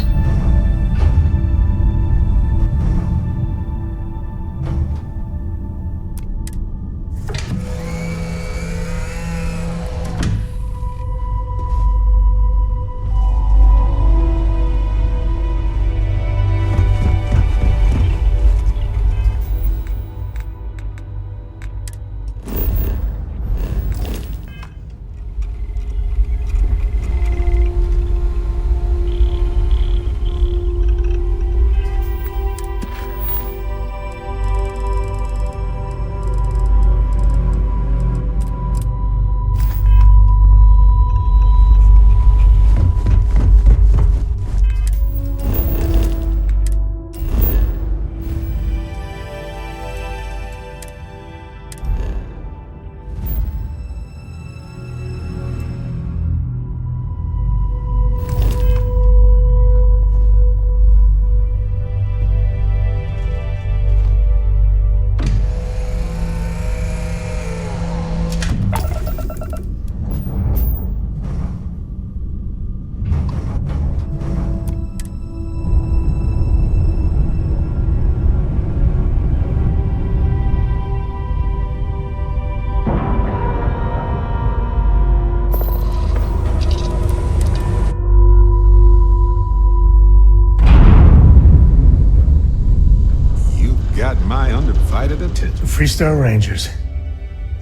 Freestar Rangers.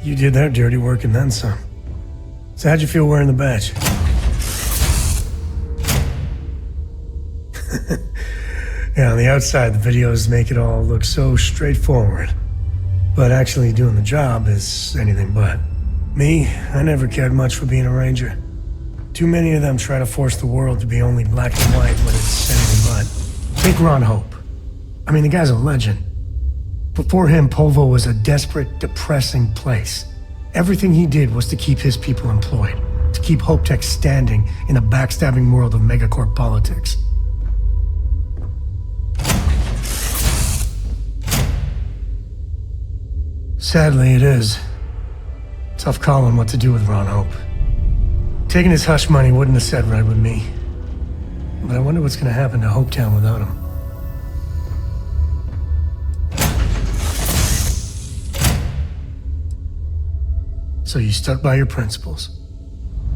You did their dirty work and then some. So how'd you feel wearing the badge? Yeah, on the outside, the videos make it all look so straightforward. But actually doing the job is anything but. Me, I never cared much for being a ranger. Too many of them try to force the world to be only black and white when it's anything but. Take Ron Hope. I mean, the guy's a legend. Before him, Polvo was a desperate, depressing place. Everything he did was to keep his people employed, to keep Hope Tech standing in a backstabbing world of megacorp politics. Sadly, it is. Tough calling what to do with Ron Hope. Taking his hush money wouldn't have sat right with me. But I wonder what's gonna happen to Hopetown without him. So you stuck by your principles.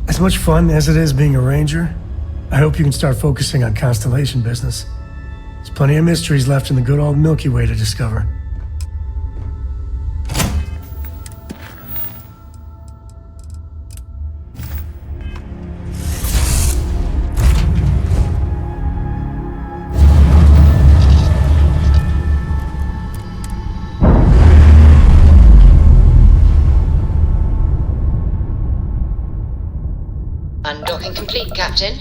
As much fun as it is being a ranger, I hope you can start focusing on Constellation business. There's plenty of mysteries left in the good old Milky Way to discover. Undocking complete, Captain.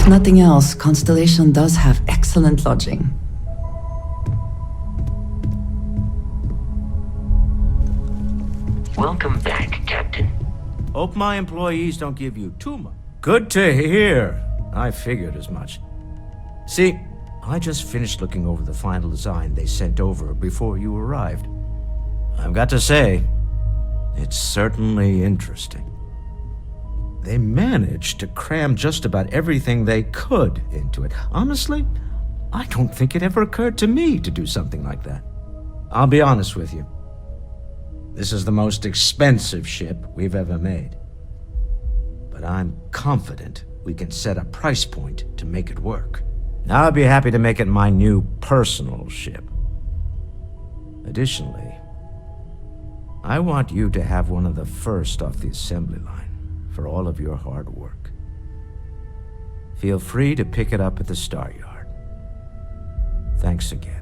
If nothing else, Constellation does have excellent lodging. Welcome back, Captain. Hope my employees don't give you too much. Good to hear. I figured as much. See, I just finished looking over the final design they sent over before you arrived. I've got to say, it's certainly interesting. They managed to cram just about everything they could into it. Honestly, I don't think it ever occurred to me to do something like that. I'll be honest with you. This is the most expensive ship we've ever made. But I'm confident we can set a price point to make it work. I'll be happy to make it my new personal ship. Additionally, I want you to have one of the first off the assembly line for all of your hard work. Feel free to pick it up at the Star Yard. Thanks again.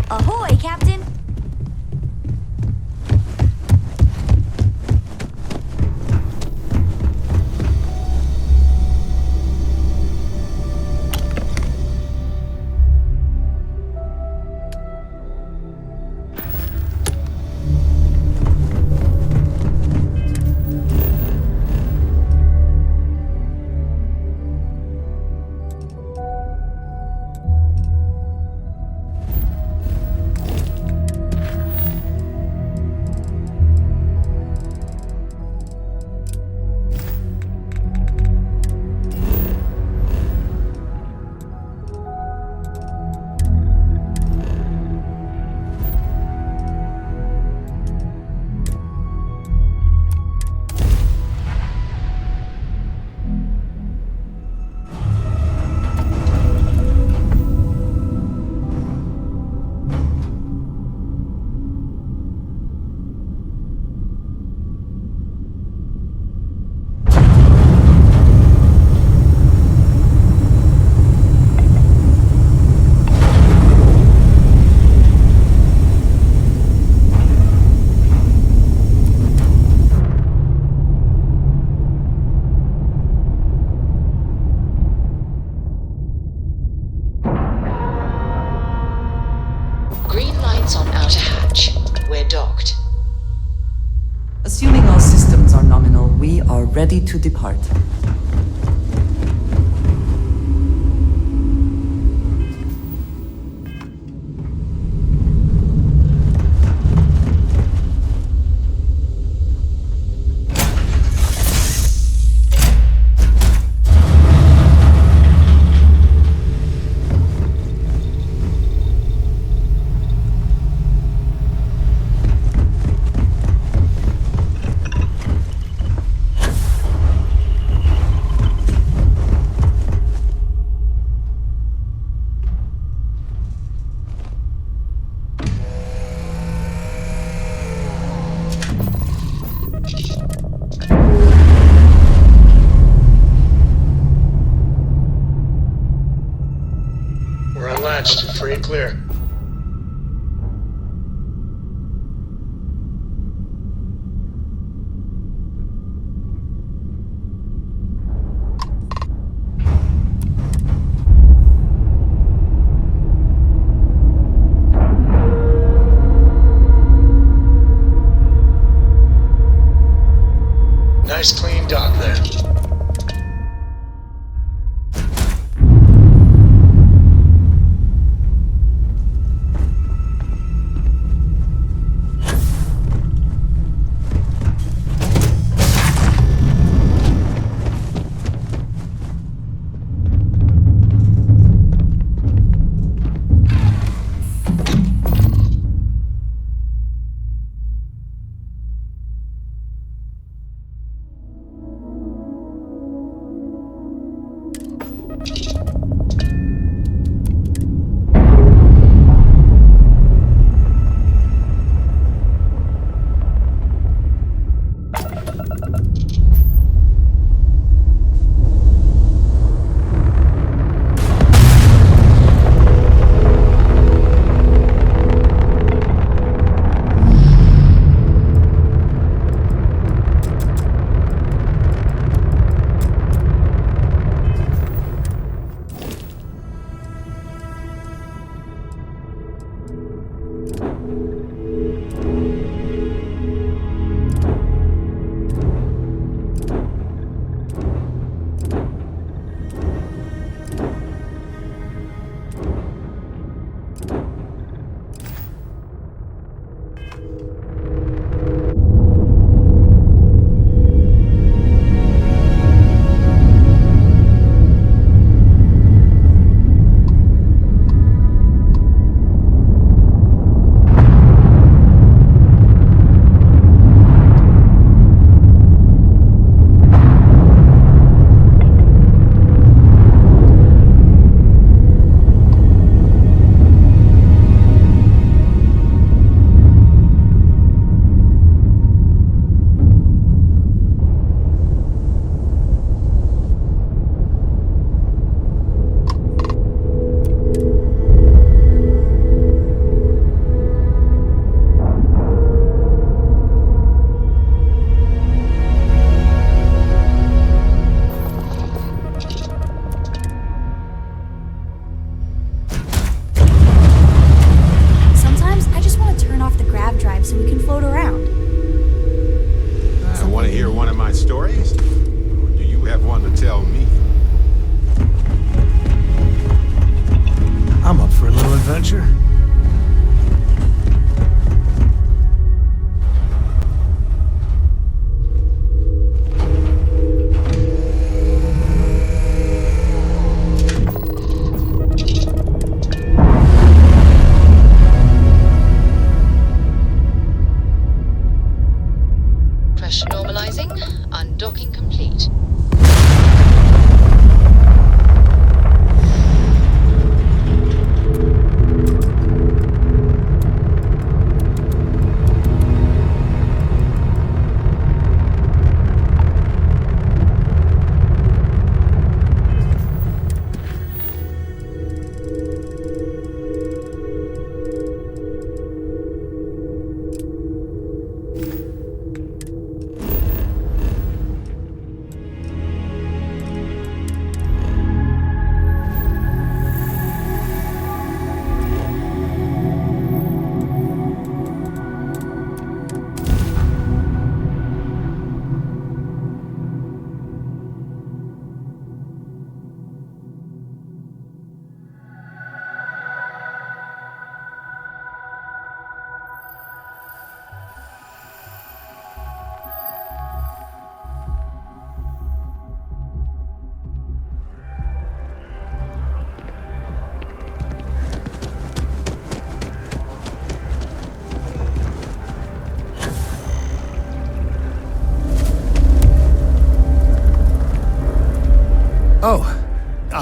Ahoy, Captain! Green lights on outer hatch. We're docked. Assuming all systems are nominal, we are ready to depart. We're unlatched. Free and clear. Nice clean dock there.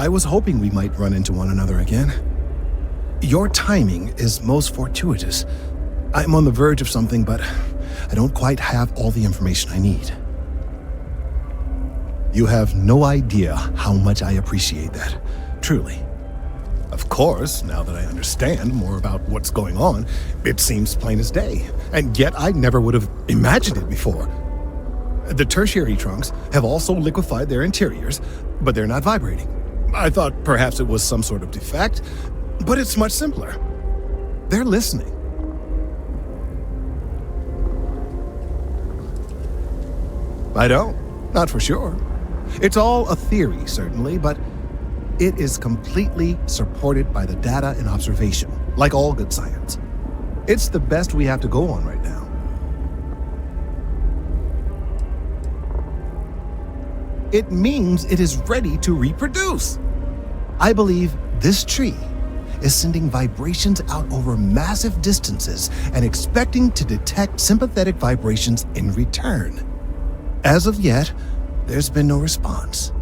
I was hoping we might run into one another again. Your timing is most fortuitous. I'm on the verge of something, but I don't quite have all the information I need. You have no idea how much I appreciate that, truly. Of course, now that I understand more about what's going on, it seems plain as day, and yet I never would have imagined it before. The tertiary trunks have also liquefied their interiors, but they're not vibrating. I thought perhaps it was some sort of defect, but it's much simpler. They're listening. I don't, not for sure. It's all a theory, certainly, but it is completely supported by the data and observation, like all good science. It's the best we have to go on right now. It means it is ready to reproduce. I believe this tree is sending vibrations out over massive distances and expecting to detect sympathetic vibrations in return. As of yet, there's been no response.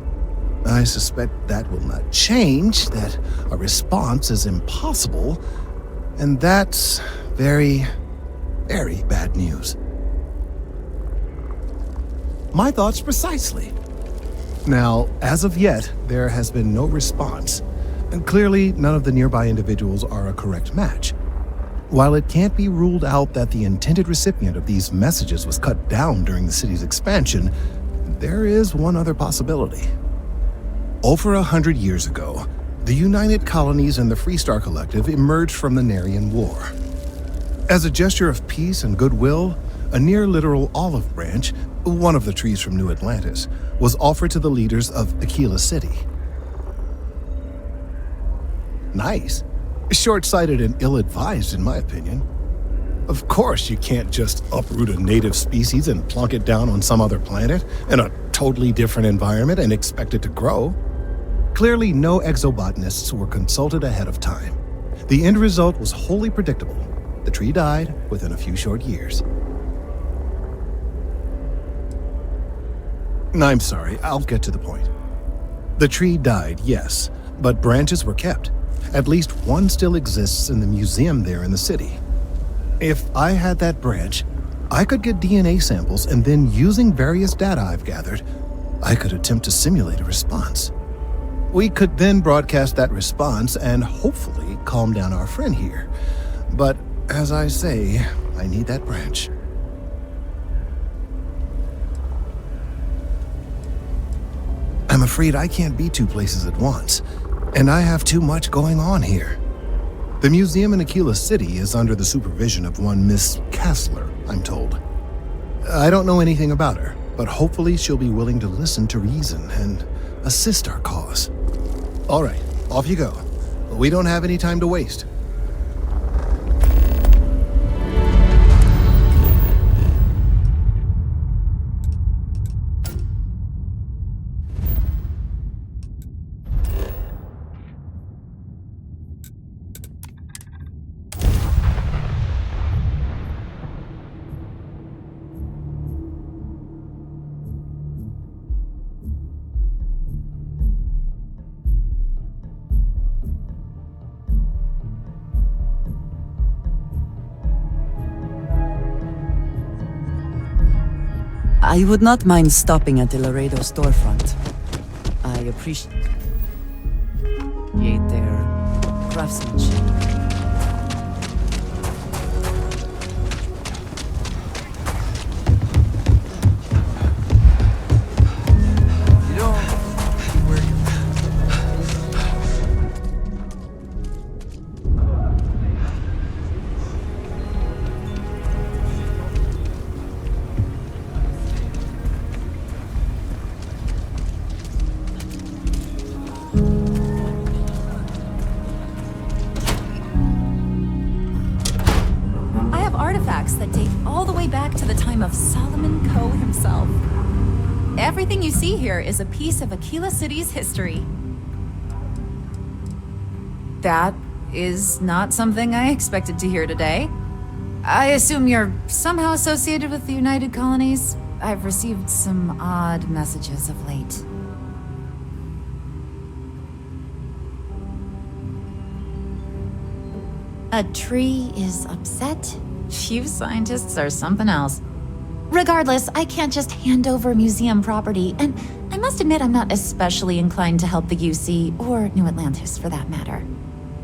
I suspect that will not change, that a response is impossible, and that's very, very bad news. My thoughts precisely. Now, as of yet, there has been no response, and clearly none of the nearby individuals are a correct match. While it can't be ruled out that the intended recipient of these messages was cut down during the city's expansion, there is one other possibility. Over 100 years ago, the United Colonies and the Freestar Collective emerged from the Narian War. As a gesture of peace and goodwill, a near-literal olive branch, one of the trees from New Atlantis, was offered to the leaders of Aquila City. Nice. Short-sighted and ill-advised, in my opinion. Of course, you can't just uproot a native species and plunk it down on some other planet in a totally different environment and expect it to grow. Clearly, no exobotanists were consulted ahead of time. The end result was wholly predictable. The tree died within a few short years. I'm sorry, I'll get to the point. The tree died, yes, but branches were kept. At least one still exists in the museum there in the city. If I had that branch, I could get DNA samples, and then using various data I've gathered, I could attempt to simulate a response. We could then broadcast that response and hopefully calm down our friend here. But as I say, I need that branch. I'm afraid I can't be two places at once, and I have too much going on here. The museum in Aquila City is under the supervision of one Miss Kassler, I'm told. I don't know anything about her, but hopefully she'll be willing to listen to reason and assist our cause. All right, off you go. We don't have any time to waste. I would not mind stopping at the Laredo storefront. I appreciate their craftsmanship. That date all the way back to the time of Solomon Coe himself. Everything you see here is a piece of Aquila City's history. That is not something I expected to hear today. I assume you're somehow associated with the United Colonies? I've received some odd messages of late. A tree is upset? You scientists are something else. Regardless, I can't just hand over museum property, and I must admit I'm not especially inclined to help the UC, or New Atlantis for that matter.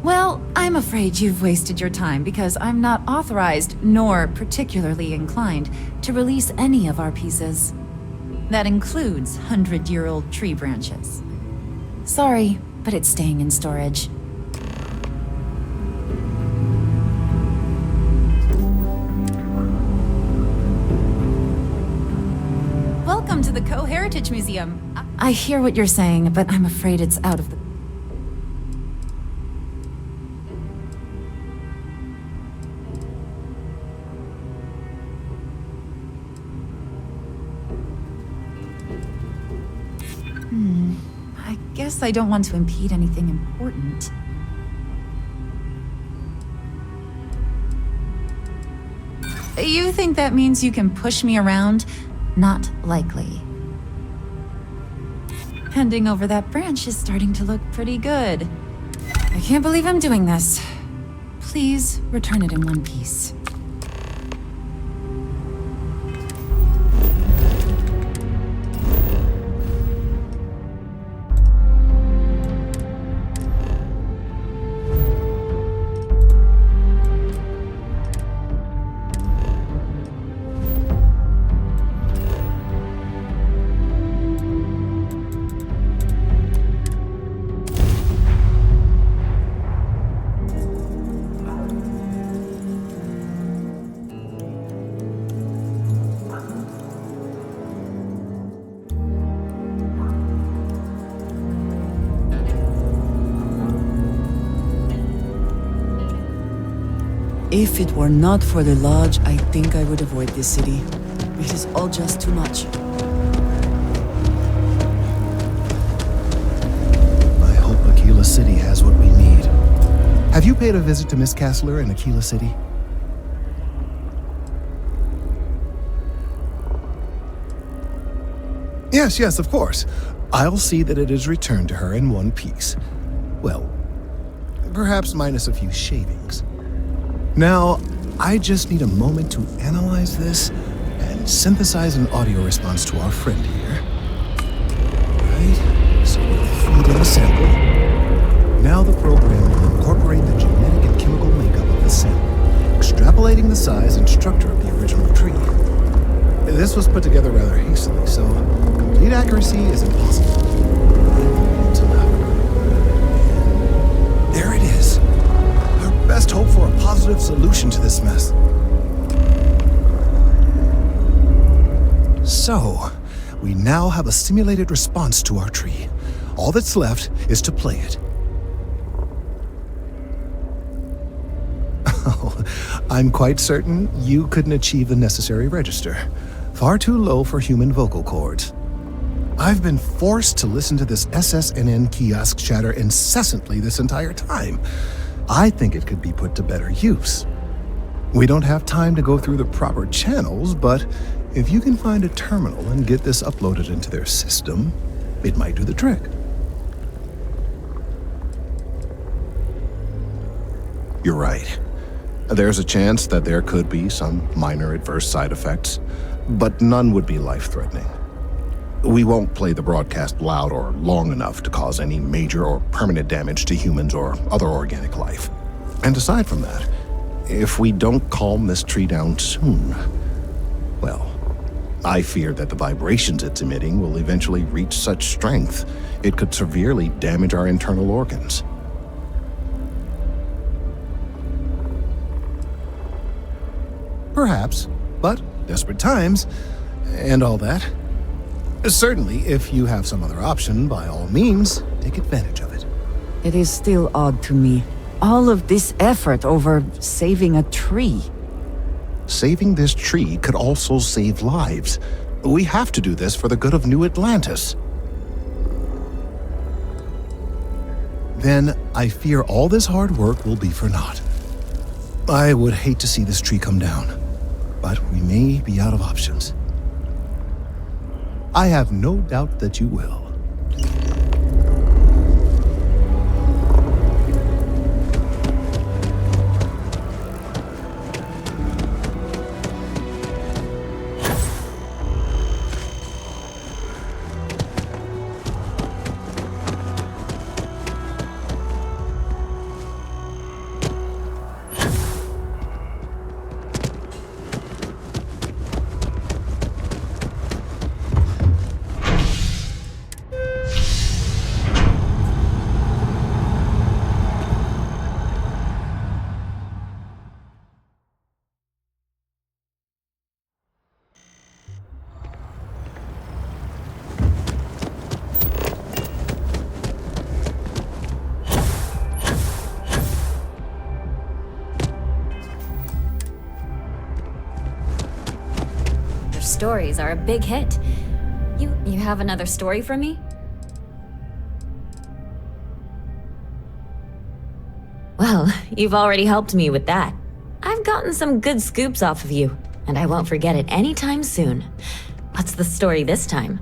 Well, I'm afraid you've wasted your time because I'm not authorized, nor particularly inclined, to release any of our pieces. That includes 100-year-old tree branches. Sorry, but it's staying in storage. Welcome to the Co-Heritage Museum. I hear what you're saying, but I'm afraid it's out of the... I guess I don't want to impede anything important. You think that means you can push me around? Not likely. Handing over that branch is starting to look pretty good. I can't believe I'm doing this. Please return it in one piece. If it were not for the lodge, I think I would avoid this city. It is all just too much. I hope Aquila City has what we need. Have you paid a visit to Miss Castler in Aquila City? Yes, of course. I'll see that it is returned to her in one piece. Well, perhaps minus a few shavings. Now, I just need a moment to analyze this and synthesize an audio response to our friend here. Right, so we'll feed in a sample. Now the program will incorporate the genetic and chemical makeup of the sample, extrapolating the size and structure of the original tree. This was put together rather hastily, so complete accuracy is impossible. There it is. Our best hope for a positive solution to this mess. So, we now have a simulated response to our tree. All that's left is to play it. Oh, I'm quite certain you couldn't achieve the necessary register. Far too low for human vocal cords. I've been forced to listen to this SSNN kiosk chatter incessantly this entire time. I think it could be put to better use. We don't have time to go through the proper channels, but if you can find a terminal and get this uploaded into their system, it might do the trick. You're right. There's a chance that there could be some minor adverse side effects, but none would be life-threatening. We won't play the broadcast loud or long enough to cause any major or permanent damage to humans or other organic life. And aside from that, if we don't calm this tree down soon, well, I fear that the vibrations it's emitting will eventually reach such strength it could severely damage our internal organs. Perhaps, but desperate times, and all that. Certainly, if you have some other option, by all means, take advantage of it. It is still odd to me. All of this effort over saving a tree. Saving this tree could also save lives. We have to do this for the good of New Atlantis. Then I fear all this hard work will be for naught. I would hate to see this tree come down, but we may be out of options. I have no doubt that you will. stories are a big hit. You have another story for me? Well, you've already helped me with that. I've gotten some good scoops off of you, and I won't forget it anytime soon. What's the story this time?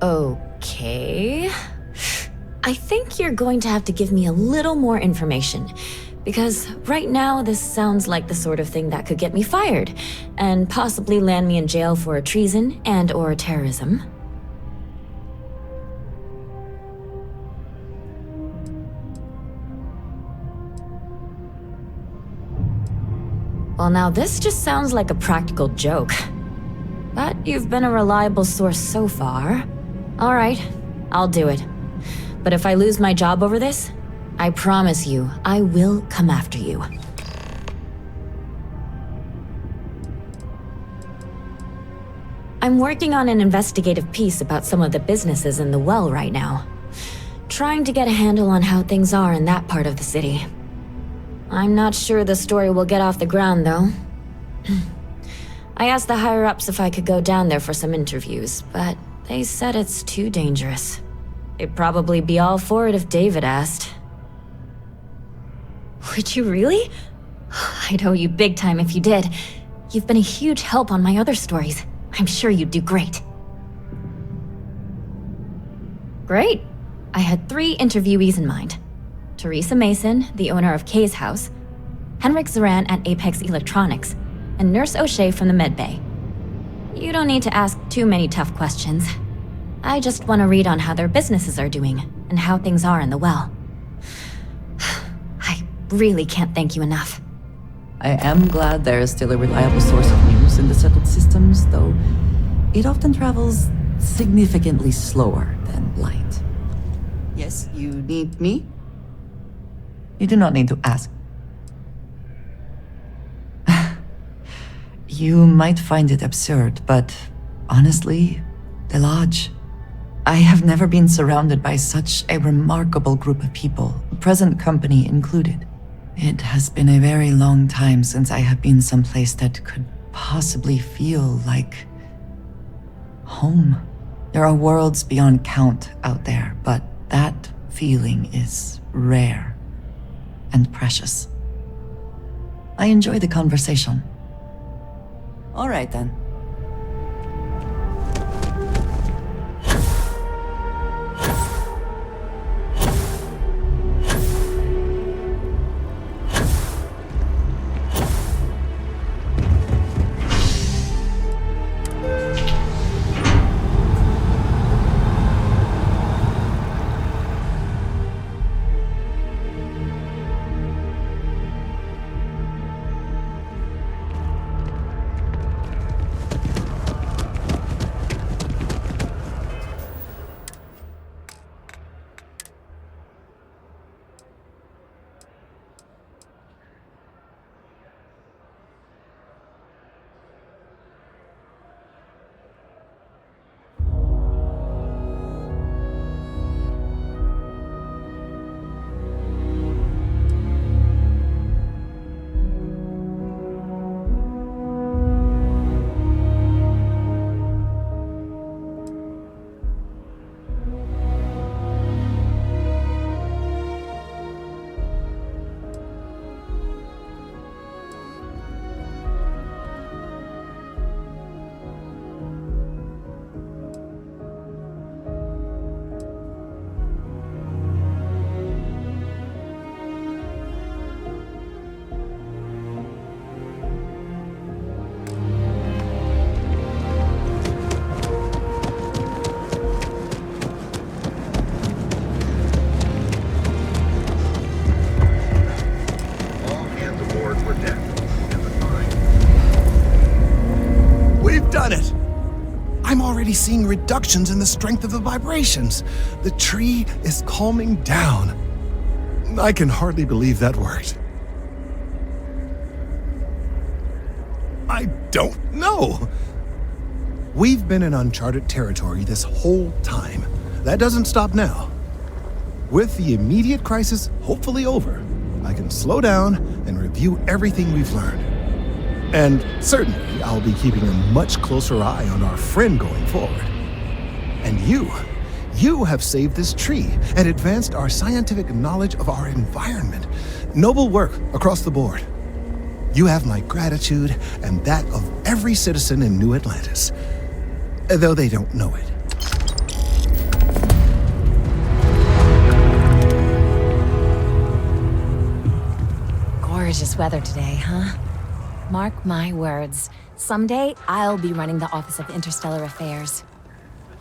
Okay. I think you're going to have to give me a little more information, because right now this sounds like the sort of thing that could get me fired, and possibly land me in jail for treason and/or terrorism. Well, now this just sounds like a practical joke. But you've been a reliable source so far. All right, I'll do it. But if I lose my job over this, I promise you, I will come after you. I'm working on an investigative piece about some of the businesses in the well right now. Trying to get a handle on how things are in that part of the city. I'm not sure the story will get off the ground, though. I asked the higher-ups if I could go down there for some interviews, but they said it's too dangerous. They'd probably be all for it if David asked. Would you really? I'd owe you big time if you did. You've been a huge help on my other stories. I'm sure you'd do great. Great. I had 3 interviewees in mind. Teresa Mason, the owner of Kay's House, Henrik Zoran at Apex Electronics, and Nurse O'Shea from the medbay. You don't need to ask too many tough questions. I just want to read on how their businesses are doing, and how things are in the well. I really can't thank you enough. I am glad there is still a reliable source of news in the settled systems, though it often travels significantly slower than light. Yes, you need me? You do not need to ask. You might find it absurd, but honestly, the Lodge. I have never been surrounded by such a remarkable group of people, present company included. It has been a very long time since I have been someplace that could possibly feel like home. There are worlds beyond count out there, but that feeling is rare and precious. I enjoy the conversation. All right then. Seeing reductions in the strength of the vibrations. The tree is calming down. I can hardly believe that worked. I don't know. We've been in uncharted territory this whole time. That doesn't stop now. With the immediate crisis hopefully over, I can slow down and review everything we've learned. And certainly, I'll be keeping a much closer eye on our friend going forward. And you have saved this tree and advanced our scientific knowledge of our environment. Noble work across the board. You have my gratitude and that of every citizen in New Atlantis, though they don't know it. Gorgeous weather today, huh? Mark my words. Someday, I'll be running the Office of Interstellar Affairs.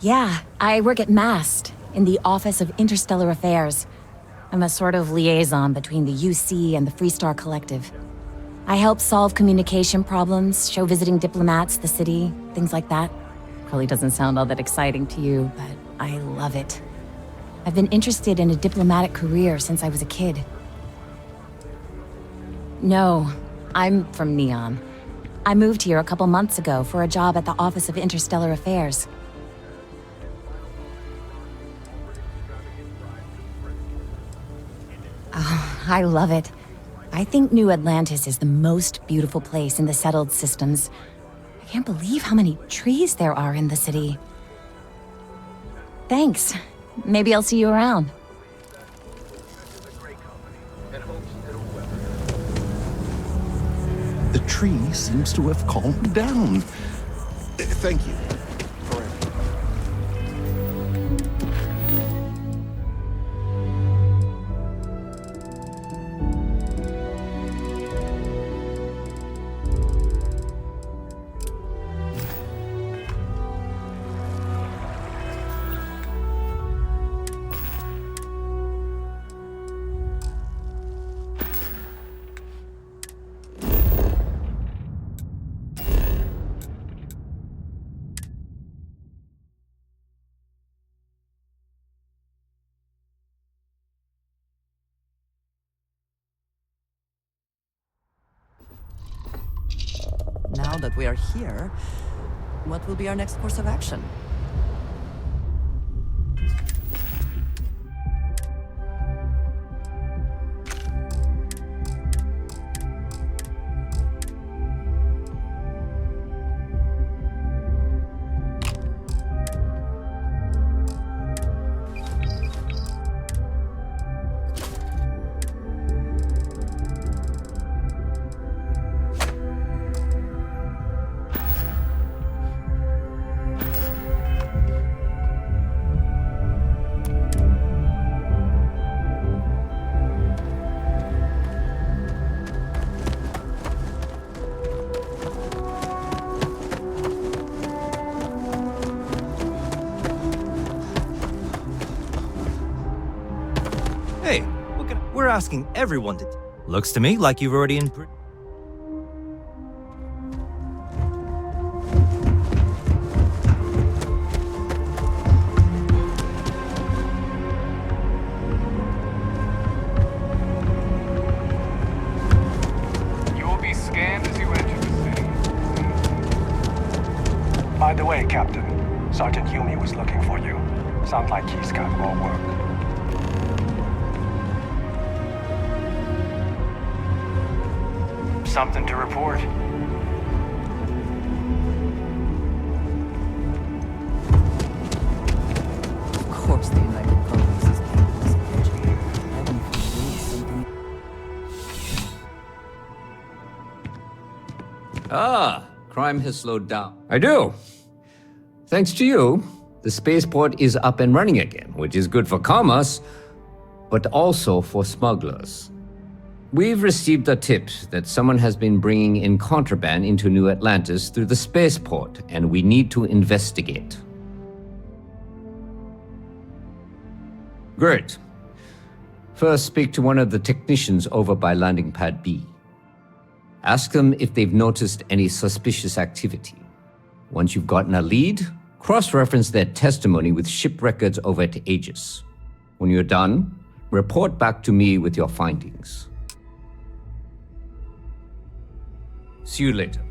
Yeah, I work at MAST, in the Office of Interstellar Affairs. I'm a sort of liaison between the UC and the Freestar Collective. I help solve communication problems, show visiting diplomats the city, things like that. Probably doesn't sound all that exciting to you, but I love it. I've been interested in a diplomatic career since I was a kid. No, I'm from Neon. I moved here a couple months ago for a job at the Office of Interstellar Affairs. Oh, I love it. I think New Atlantis is the most beautiful place in the settled systems. I can't believe how many trees there are in the city. Thanks. Maybe I'll see you around. The tree seems to have calmed down. Thank you. Now that we are here, what will be our next course of action? Hey, we're asking everyone to... Looks to me like you've already in... You will be scanned as you enter the city. By the way, Captain, Sergeant Yumi was looking for you. Sounds like he's got more work. Something to report? Of course the United Province is paying this attention. Haven't you something? Ah, crime has slowed down. I do. Thanks to you, the spaceport is up and running again, which is good for commerce, but also for smugglers. We've received a tip that someone has been bringing in contraband into New Atlantis through the spaceport, and we need to investigate. Great. First, speak to one of the technicians over by Landing Pad B. Ask them if they've noticed any suspicious activity. Once you've gotten a lead, cross-reference their testimony with ship records over at Aegis. When you're done, report back to me with your findings. See you later.